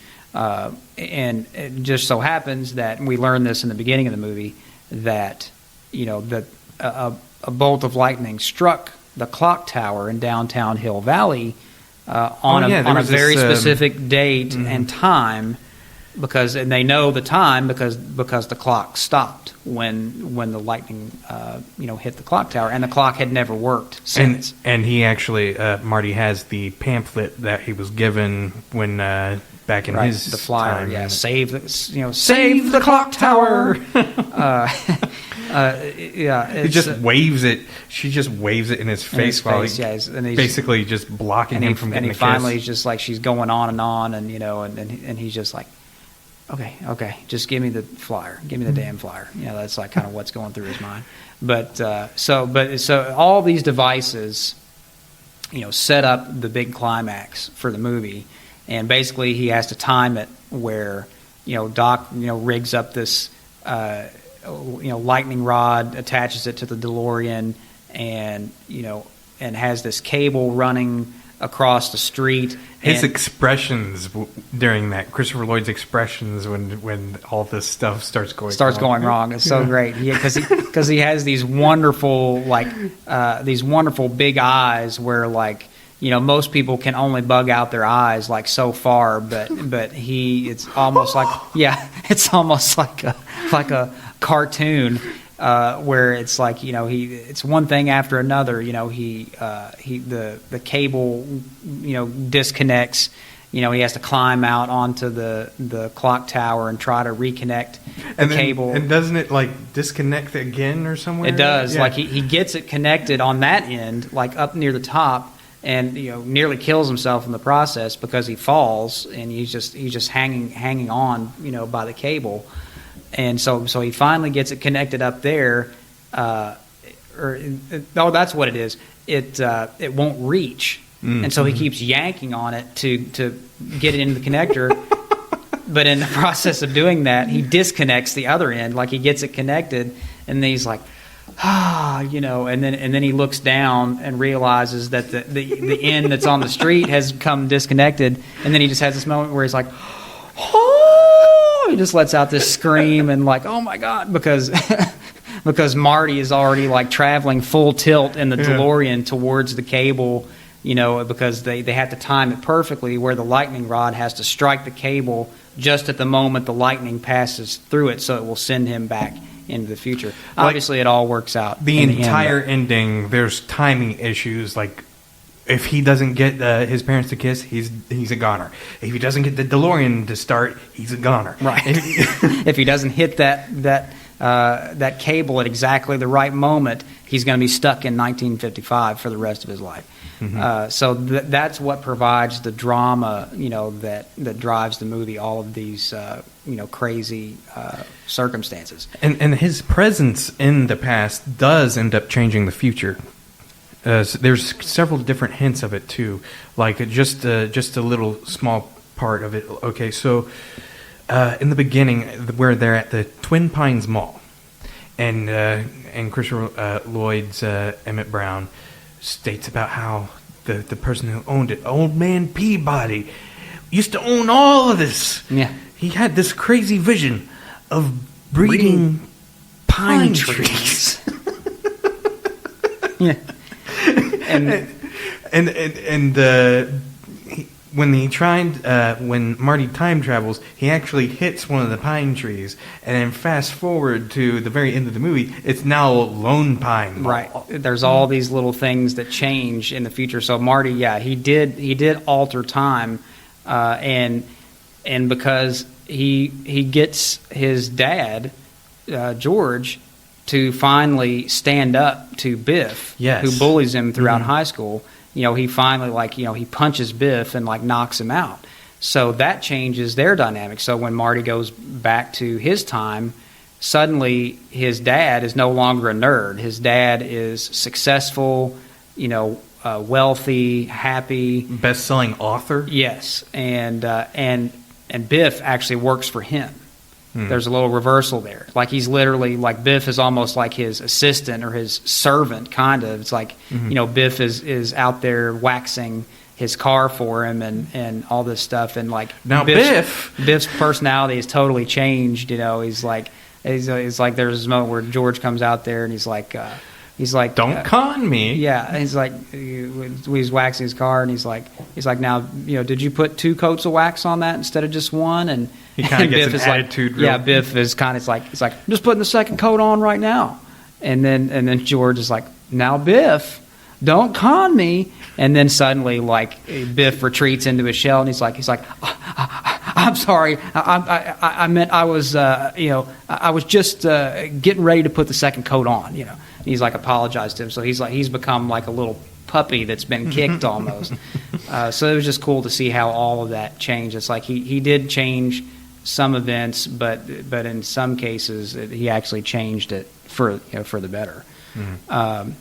Speaker 1: it just so happens that we learned this in the beginning of the movie, that that a bolt of lightning struck the clock tower in downtown Hill Valley on a very specific date and time, and they know the time because the clock stopped when the lightning hit the clock tower, and the clock had never worked since.
Speaker 2: And he actually Marty has the pamphlet that he was given when back in his
Speaker 1: the flyer
Speaker 2: time.
Speaker 1: Yeah, save the clock tower.
Speaker 2: He just waves it. She just waves it in his face, while he's basically just blocking him from getting a kiss.
Speaker 1: And he finally is just like, she's going on, and and he's just like, okay, just give me the flyer, give me the damn flyer. That's like kind of what's going through his mind. But so all these devices, set up the big climax for the movie, and basically he has to time it where Doc rigs up this lightning rod, attaches it to the DeLorean, and has this cable running across the street.
Speaker 2: His expressions during that, Christopher Lloyd's expressions when all this stuff starts going wrong.
Speaker 1: It's so great, because he has these wonderful big eyes where most people can only bug out their eyes so far, but it's almost like a cartoon where it's it's one thing after another. The cable disconnects. He has to climb out onto the clock tower and try to reconnect the cable.
Speaker 2: And doesn't it disconnect again or somewhere?
Speaker 1: It does. Yeah. He gets it connected on that end, up near the top, and nearly kills himself in the process because he falls, and he's just hanging on by the cable. And so he finally gets it connected up there, that's what it is. It won't reach, and so he keeps yanking on it to get it into the connector. But in the process of doing that, he disconnects the other end, like he gets it connected, and then he's like, and then he looks down and realizes that the end that's on the street has come disconnected, and then he just has this moment where he's like, oh, he just lets out this scream and like, oh my God, because Marty is already like traveling full tilt in the DeLorean towards the cable, because they have to time it perfectly where the lightning rod has to strike the cable just at the moment the lightning passes through it, so it will send him back into the future. Obviously, it all works out.
Speaker 2: The entire ending, there's timing issues. Like, if he doesn't get his parents to kiss, he's a goner. If he doesn't get the DeLorean to start, he's a goner.
Speaker 1: Right. If he doesn't hit that cable at exactly the right moment, he's going to be stuck in 1955 for the rest of his life. Mm-hmm. So that's what provides the drama, that drives the movie. All of these, crazy circumstances.
Speaker 2: And his presence in the past does end up changing the future. So there's several different hints of it too, like just a little small part of it. Okay, so in the beginning, where they're at the Twin Pines Mall, and Christopher Lloyd's Emmett Brown states about how the person who owned it, Old Man Peabody, used to own all of this.
Speaker 1: Yeah,
Speaker 2: he had this crazy vision of breeding pine trees.
Speaker 1: Yeah.
Speaker 2: When Marty time travels, he actually hits one of the pine trees, and then fast forward to the very end of the movie, it's now Lone Pine Mall.
Speaker 1: Right. There's all these little things that change in the future. So Marty, he did alter time, and because he gets his dad, George, to finally stand up to Biff,
Speaker 2: yes,
Speaker 1: who bullies him throughout high school. He finally, he punches Biff and, knocks him out. So that changes their dynamic. So when Marty goes back to his time, suddenly his dad is no longer a nerd. His dad is successful, wealthy, happy.
Speaker 2: Best-selling author?
Speaker 1: Yes. And Biff actually works for him. There's a little reversal there. Like, he's literally, Biff is almost like his assistant or his servant, kind of. It's like, Biff is out there waxing his car for him and all this stuff. And,
Speaker 2: now
Speaker 1: Biff's personality is totally changed. He's like there's this moment where George comes out there and he's like,
Speaker 2: don't con me.
Speaker 1: Yeah, and he's like, he's waxing his car, and he's like, now, did you put 2 coats of wax on that instead of just one? And
Speaker 2: he kind of gets an attitude.
Speaker 1: Yeah, Biff is kind of like, I'm just putting the second coat on right now, and then George is like, now Biff, don't con me. And then suddenly, Biff retreats into his shell, and he's like, I'm sorry, I meant I was just getting ready to put the second coat on, He's apologized to him, so he's become like a little puppy that's been kicked almost. So it was just cool to see how all of that changed. It's like he did change some events, but in some cases he actually changed it for the better. Mm-hmm.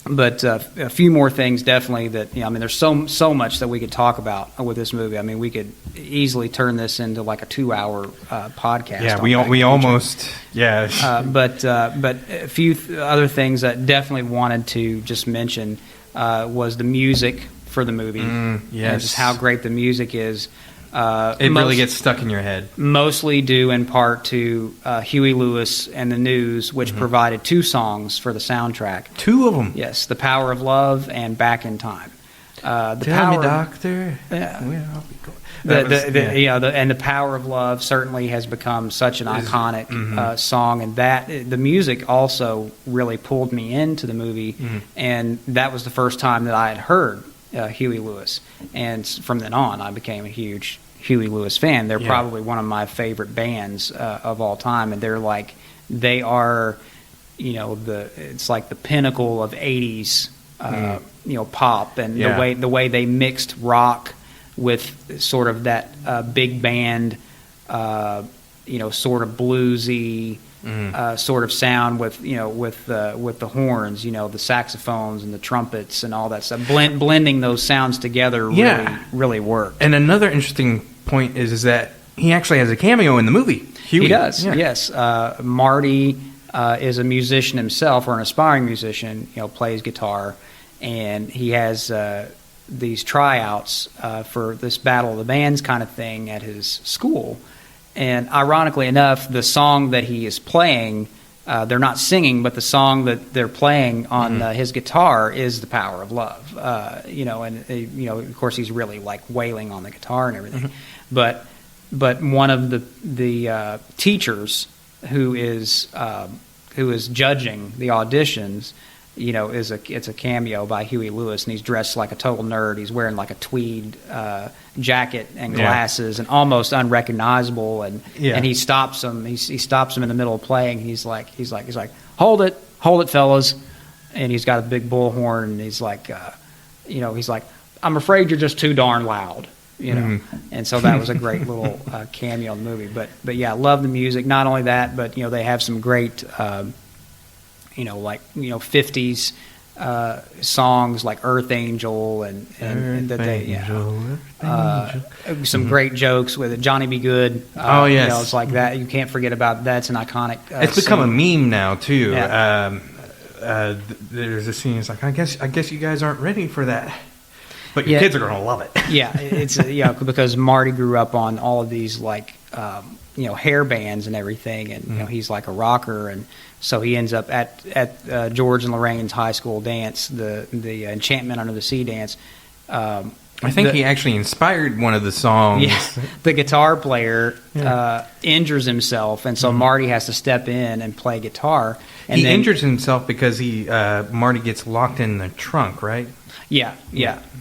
Speaker 1: But a few more things definitely that there's so much that we could talk about with this movie. We could easily turn this into like a 2-hour podcast.
Speaker 2: Yeah, we almost
Speaker 1: But a few other things that definitely wanted to just mention was the music for the movie.
Speaker 2: Yes,
Speaker 1: and just how great the music is.
Speaker 2: It really gets stuck in your head. Mostly
Speaker 1: due in part to Huey Lewis and the News, which provided 2 songs for the soundtrack.
Speaker 2: 2 of them?
Speaker 1: Yes, The Power of Love and Back in Time.
Speaker 2: Tell me, Doctor.
Speaker 1: Yeah.
Speaker 2: Where are we going?
Speaker 1: And The Power of Love certainly has become such an iconic song, and that the music also really pulled me into the movie, and that was the first time that I had heard Huey Lewis, and from then on I became a huge Huey Lewis fan. They're probably one of my favorite bands of all time, and they are it's like the pinnacle of 80s pop, and the way they mixed rock with sort of that big band sort of bluesy sort of sound with the horns, the saxophones and the trumpets and all that stuff. Blending those sounds together really worked.
Speaker 2: And another interesting point is that he actually has a cameo in the movie. Huey.
Speaker 1: He does, yes. Marty is a musician himself, or an aspiring musician. Plays guitar, and he has these tryouts for this Battle of the Bands kind of thing at his school. And ironically enough, the song that he is playing, they're not singing, but the song that they're playing on his guitar is "The Power of Love." And of course, he's really like wailing on the guitar and everything. But one of the teachers who is judging the auditions, it's a cameo by Huey Lewis, and he's dressed like a total nerd. He's wearing like a tweed jacket and glasses, and almost unrecognizable. And he stops him. He stops him in the middle of playing. He's like, hold it, fellas. And he's got a big bullhorn, and he's like, I'm afraid you're just too darn loud. And so that was a great little cameo in the movie. But yeah, I love the music. Not only that, but they have some great 50s songs like Earth Angel and that they some great jokes with it. Johnny Be Good. It's like that. You can't forget about that's an iconic.
Speaker 2: It's become a meme now too.
Speaker 1: Yeah.
Speaker 2: There's a scene. It's like I guess you guys aren't ready for that. But your kids are going to love it.
Speaker 1: It's because Marty grew up on all of these hair bands and everything, and he's like a rocker, and so he ends up at George and Lorraine's high school dance, the Enchantment Under the Sea dance.
Speaker 2: I think he actually inspired one of the songs.
Speaker 1: Yeah, the guitar player injures himself, and so Marty has to step in and play guitar. And
Speaker 2: he injures himself because Marty gets locked in the trunk, right?
Speaker 1: Yeah.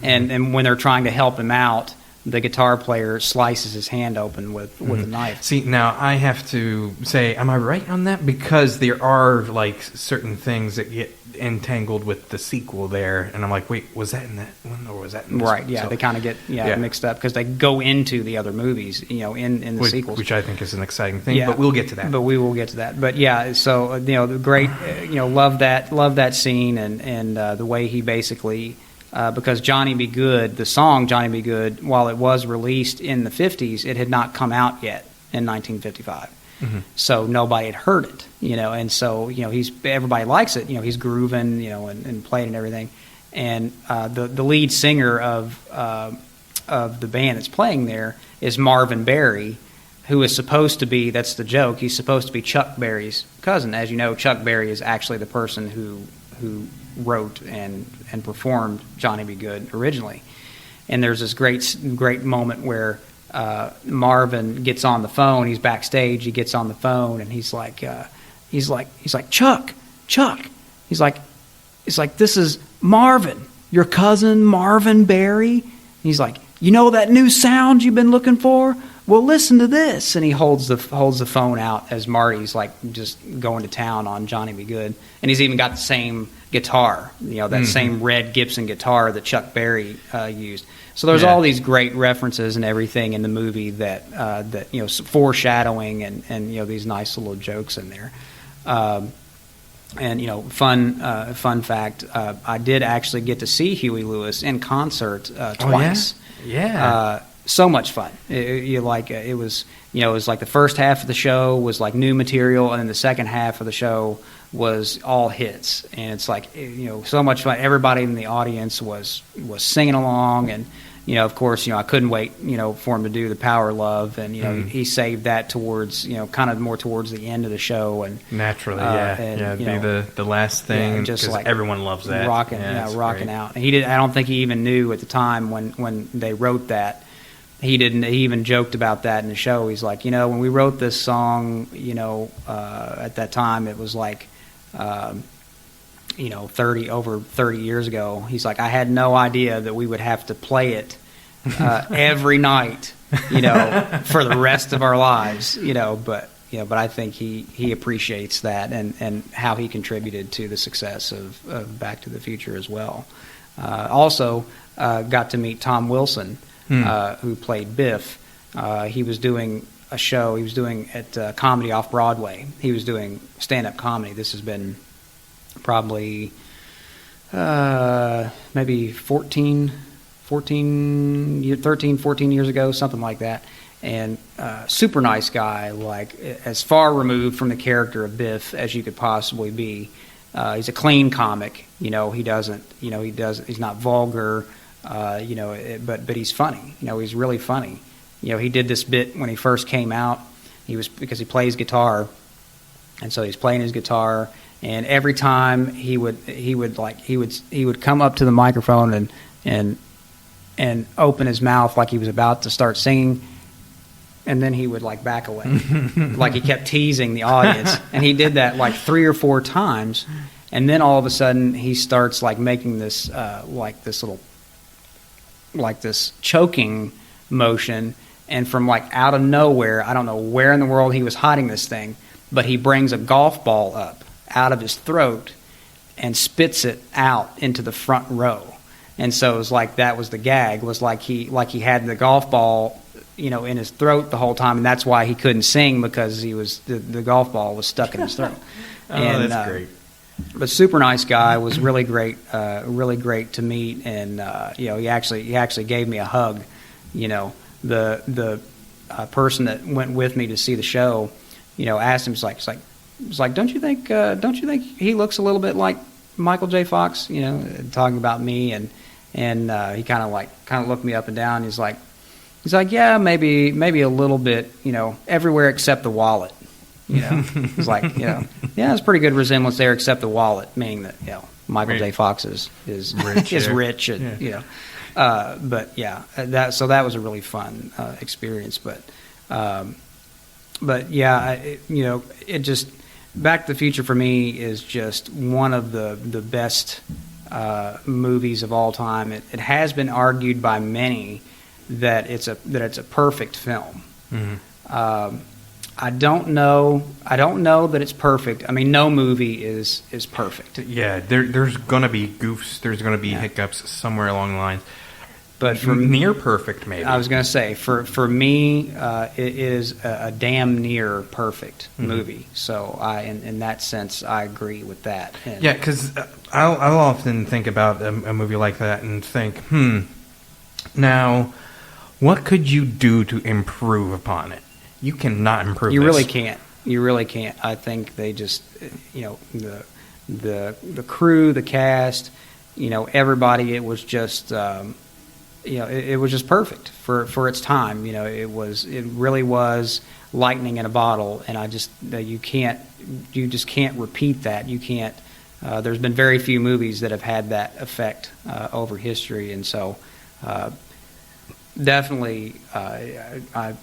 Speaker 1: And when they're trying to help him out, the guitar player slices his hand open with a knife.
Speaker 2: See, now I have to say, am I right on that? Because there are like certain things that get entangled with the sequel there, and I'm like, wait, was that in that one or was that in this
Speaker 1: right?
Speaker 2: one?
Speaker 1: Yeah,
Speaker 2: So,
Speaker 1: they kind of get mixed up because they go into the other movies, in the sequels,
Speaker 2: which I think is an exciting thing. But we'll get to that.
Speaker 1: But we will get to that. But yeah, so the great, love that scene and the way he basically. Because Johnny Be Good, the song Johnny Be Good, while it was released in the 50s, it had not come out yet in 1955. So nobody had heard it, and so, everybody likes it. He's grooving, and playing and everything. And the lead singer of the band that's playing there is Marvin Berry, who is supposed to be, that's the joke, he's supposed to be Chuck Berry's cousin. As you know, Chuck Berry is actually the person who wrote and performed Johnny Be Good originally. And there's this great moment where Marvin gets on the phone. He's backstage. He gets on the phone and he's like Chuck. He's like, this is Marvin, your cousin Marvin Berry. He's like, that new sound you've been looking for? Well, listen to this. And he holds the phone out as Marty's like just going to town on Johnny Be Good. And he's even got the same guitar, that same red Gibson guitar that Chuck Berry used. So there's all these great references and everything in the movie that foreshadowing and these nice little jokes in there. And fun fact, I did actually get to see Huey Lewis in concert twice.
Speaker 2: Oh, yeah.
Speaker 1: So much fun. It was like the first half of the show was like new material, and then the second half of the show was all hits. And it's like, so much fun. Everybody in the audience was singing along, and of course, I couldn't wait, for him to do The Power of Love, and he saved that towards, kind of more towards the end of the show, and
Speaker 2: naturally, it'd be the last thing,
Speaker 1: just like
Speaker 2: everyone loves that,
Speaker 1: rocking out. And I don't think he even knew at the time when they wrote that. He even joked about that in the show. He's like, when we wrote this song, at that time it was like, 30 years ago. He's like, I had no idea that we would have to play it every night, for the rest of our lives, but I think he appreciates that and how he contributed to the success of Back to the Future as well. Also, got to meet Tom Wilson, who played Biff. He was doing a show he was doing at Comedy Off Broadway. He was doing stand-up comedy. This has been probably maybe 13, 14 years ago, something like that. And super nice guy, like as far removed from the character of Biff as you could possibly be. He's a clean comic, you know. He's not vulgar, but he's funny. You know, he's really funny. You know, he did this bit when he first came out. Because he plays guitar, and so he's playing his guitar. And every time he would come up to the microphone and open his mouth like he was about to start singing, and then he would like back away, like he kept teasing the audience. And he did that like 3 or 4 times, and then all of a sudden he starts like making this this choking motion, and from like out of nowhere, I don't know where in the world he was hiding this thing, but he brings a golf ball up out of his throat and spits it out into the front row. And so it was like that was the gag, was like he had the golf ball, you know, in his throat the whole time, and that's why he couldn't sing, because the golf ball was stuck in his throat.
Speaker 2: That's great.
Speaker 1: But super nice guy, was really great to meet, and you know, he actually gave me a hug. You know, the person that went with me to see the show, you know, asked him, it's like, don't you think he looks a little bit like Michael J. Fox? You know, talking about me, and he kind of looked me up and down. He's like, yeah, maybe a little bit, you know, everywhere except the wallet. You know, it's like, you know, yeah, it's pretty good resemblance there, except the wallet, meaning that, you know, Michael J. Fox is rich, and you know, but yeah, that was a really fun experience. But yeah, you know, it just, Back to the Future for me is just one of the best movies of all time. It has been argued by many that it's a perfect film. Mm-hmm. I don't know that it's perfect. I mean, no movie is perfect.
Speaker 2: Yeah, there's gonna be goofs. There's gonna be hiccups somewhere along the lines.
Speaker 1: But for
Speaker 2: near perfect, maybe.
Speaker 1: I was gonna say for me, it is a damn near perfect movie. So in that sense, I agree with that. And
Speaker 2: yeah, because I'll often think about a movie like that and think, now, what could you do to improve upon it? You cannot improve.
Speaker 1: You really can't. You really can't. I think they just, you know, the crew, the cast, you know, everybody. It was just, you know, it was just perfect for its time. You know, it really was lightning in a bottle, and you just can't repeat that. You can't. There's been very few movies that have had that effect over history, and so. Definitely, I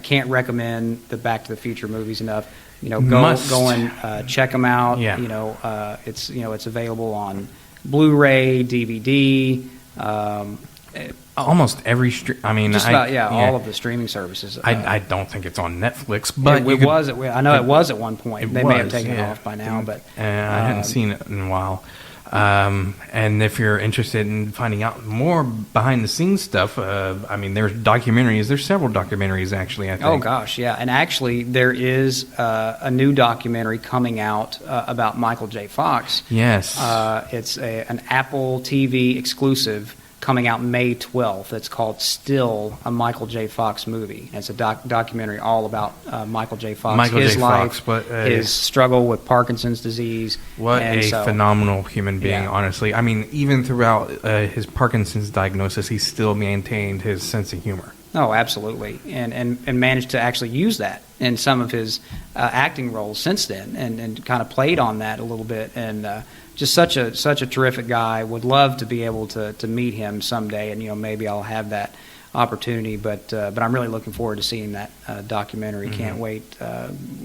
Speaker 1: can't recommend the Back to the Future movies enough. You know, go and check them out.
Speaker 2: Yeah.
Speaker 1: You know, it's available on Blu-ray, DVD.
Speaker 2: Almost every
Speaker 1: all of the streaming services.
Speaker 2: I don't think it's on Netflix, but
Speaker 1: it was. I know it was at one point. They may have taken it off by now, but
Speaker 2: I hadn't seen it in a while. And if you're interested in finding out more behind the scenes stuff, I mean, there's documentaries. There's several documentaries, actually, I think.
Speaker 1: Oh, gosh, yeah. And actually, there is a new documentary coming out about Michael J. Fox.
Speaker 2: Yes.
Speaker 1: It's an Apple TV exclusive coming out May 12th. It's called Still, a Michael J. Fox movie. And it's a documentary all about Michael J. Fox, his life, his struggle with Parkinson's disease.
Speaker 2: What phenomenal human being, honestly. I mean, even throughout his Parkinson's diagnosis, he still maintained his sense of humor.
Speaker 1: Oh, absolutely. And managed to actually use that in some of his acting roles since then, and kind of played on that a little bit. And just such a terrific guy. Would love to be able to meet him someday, and, you know, maybe I'll have that opportunity. But I'm really looking forward to seeing that documentary. Mm-hmm. Can't wait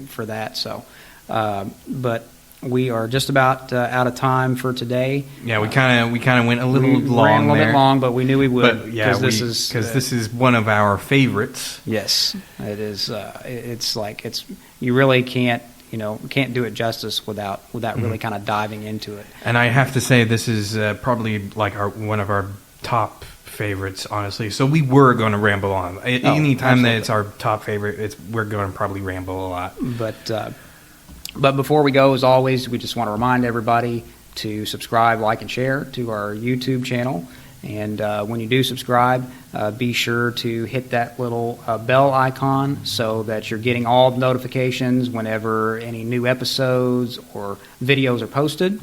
Speaker 1: for that. So, but we are just about out of time for today.
Speaker 2: Yeah, we kind of went a little long.
Speaker 1: Ran a little bit long, but we knew we would.
Speaker 2: But yeah, because this is one of our favorites.
Speaker 1: Yes, it is. It's you really can't do it justice without really kind of diving into it.
Speaker 2: And I have to say, this is probably like one of our top favorites, honestly. So we were going to ramble on. Anytime that
Speaker 1: absolutely.
Speaker 2: it's our top favorite, we're going to probably ramble a lot.
Speaker 1: But before we go, as always, we just want to remind everybody to subscribe, like, and share to our YouTube channel. And when you do subscribe, be sure to hit that little bell icon so that you're getting all the notifications whenever any new episodes or videos are posted.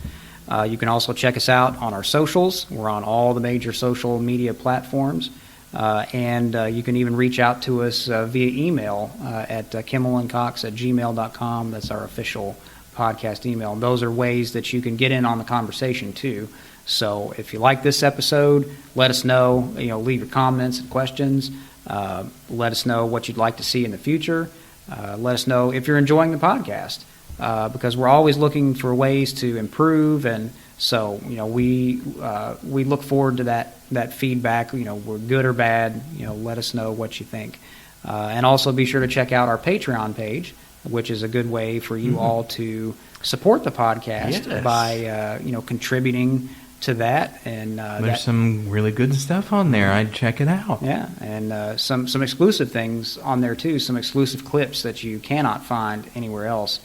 Speaker 1: You can also check us out on our socials. We're on all the major social media platforms. And you can even reach out to us via email at kimmellandcox@gmail.com. That's our official podcast email. And those are ways that you can get in on the conversation too. So if you like this episode, let us know. Leave your comments and questions. Let us know what you'd like to see in the future. Let us know if you're enjoying the podcast, because we're always looking for ways to improve. And so we look forward to that feedback. We're good or bad. Let us know what you think. And also be sure to check out our Patreon page, which is a good way for you all to support the podcast by contributing to that. And
Speaker 2: there's some really good stuff on there. I'd check it out.
Speaker 1: Yeah, and some exclusive things on there too. Some exclusive clips that you cannot find anywhere else.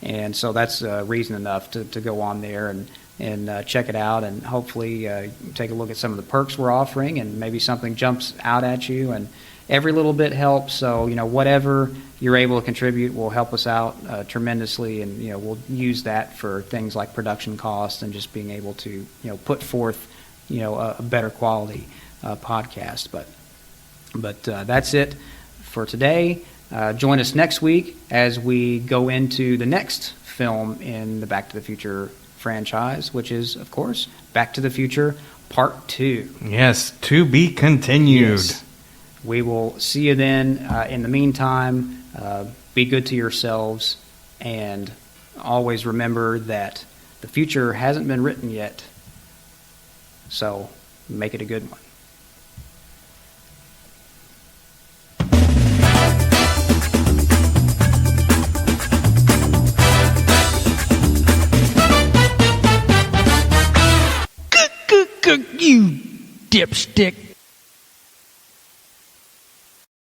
Speaker 1: And so that's reason enough to go on there and check it out, and hopefully take a look at some of the perks we're offering, and maybe something jumps out at you. And every little bit helps. So whatever you're able to contribute will help us out tremendously, and we'll use that for things like production costs and just being able to put forth a better quality podcast. But that's it for today. Join us next week as we go into the next film in the Back to the Future franchise, which is, of course, Back to the Future Part 2.
Speaker 2: Yes, to be continued.
Speaker 1: Yes. We will see you then. In the meantime, be good to yourselves, and always remember that the future hasn't been written yet, so make it a good one.
Speaker 3: You dipstick.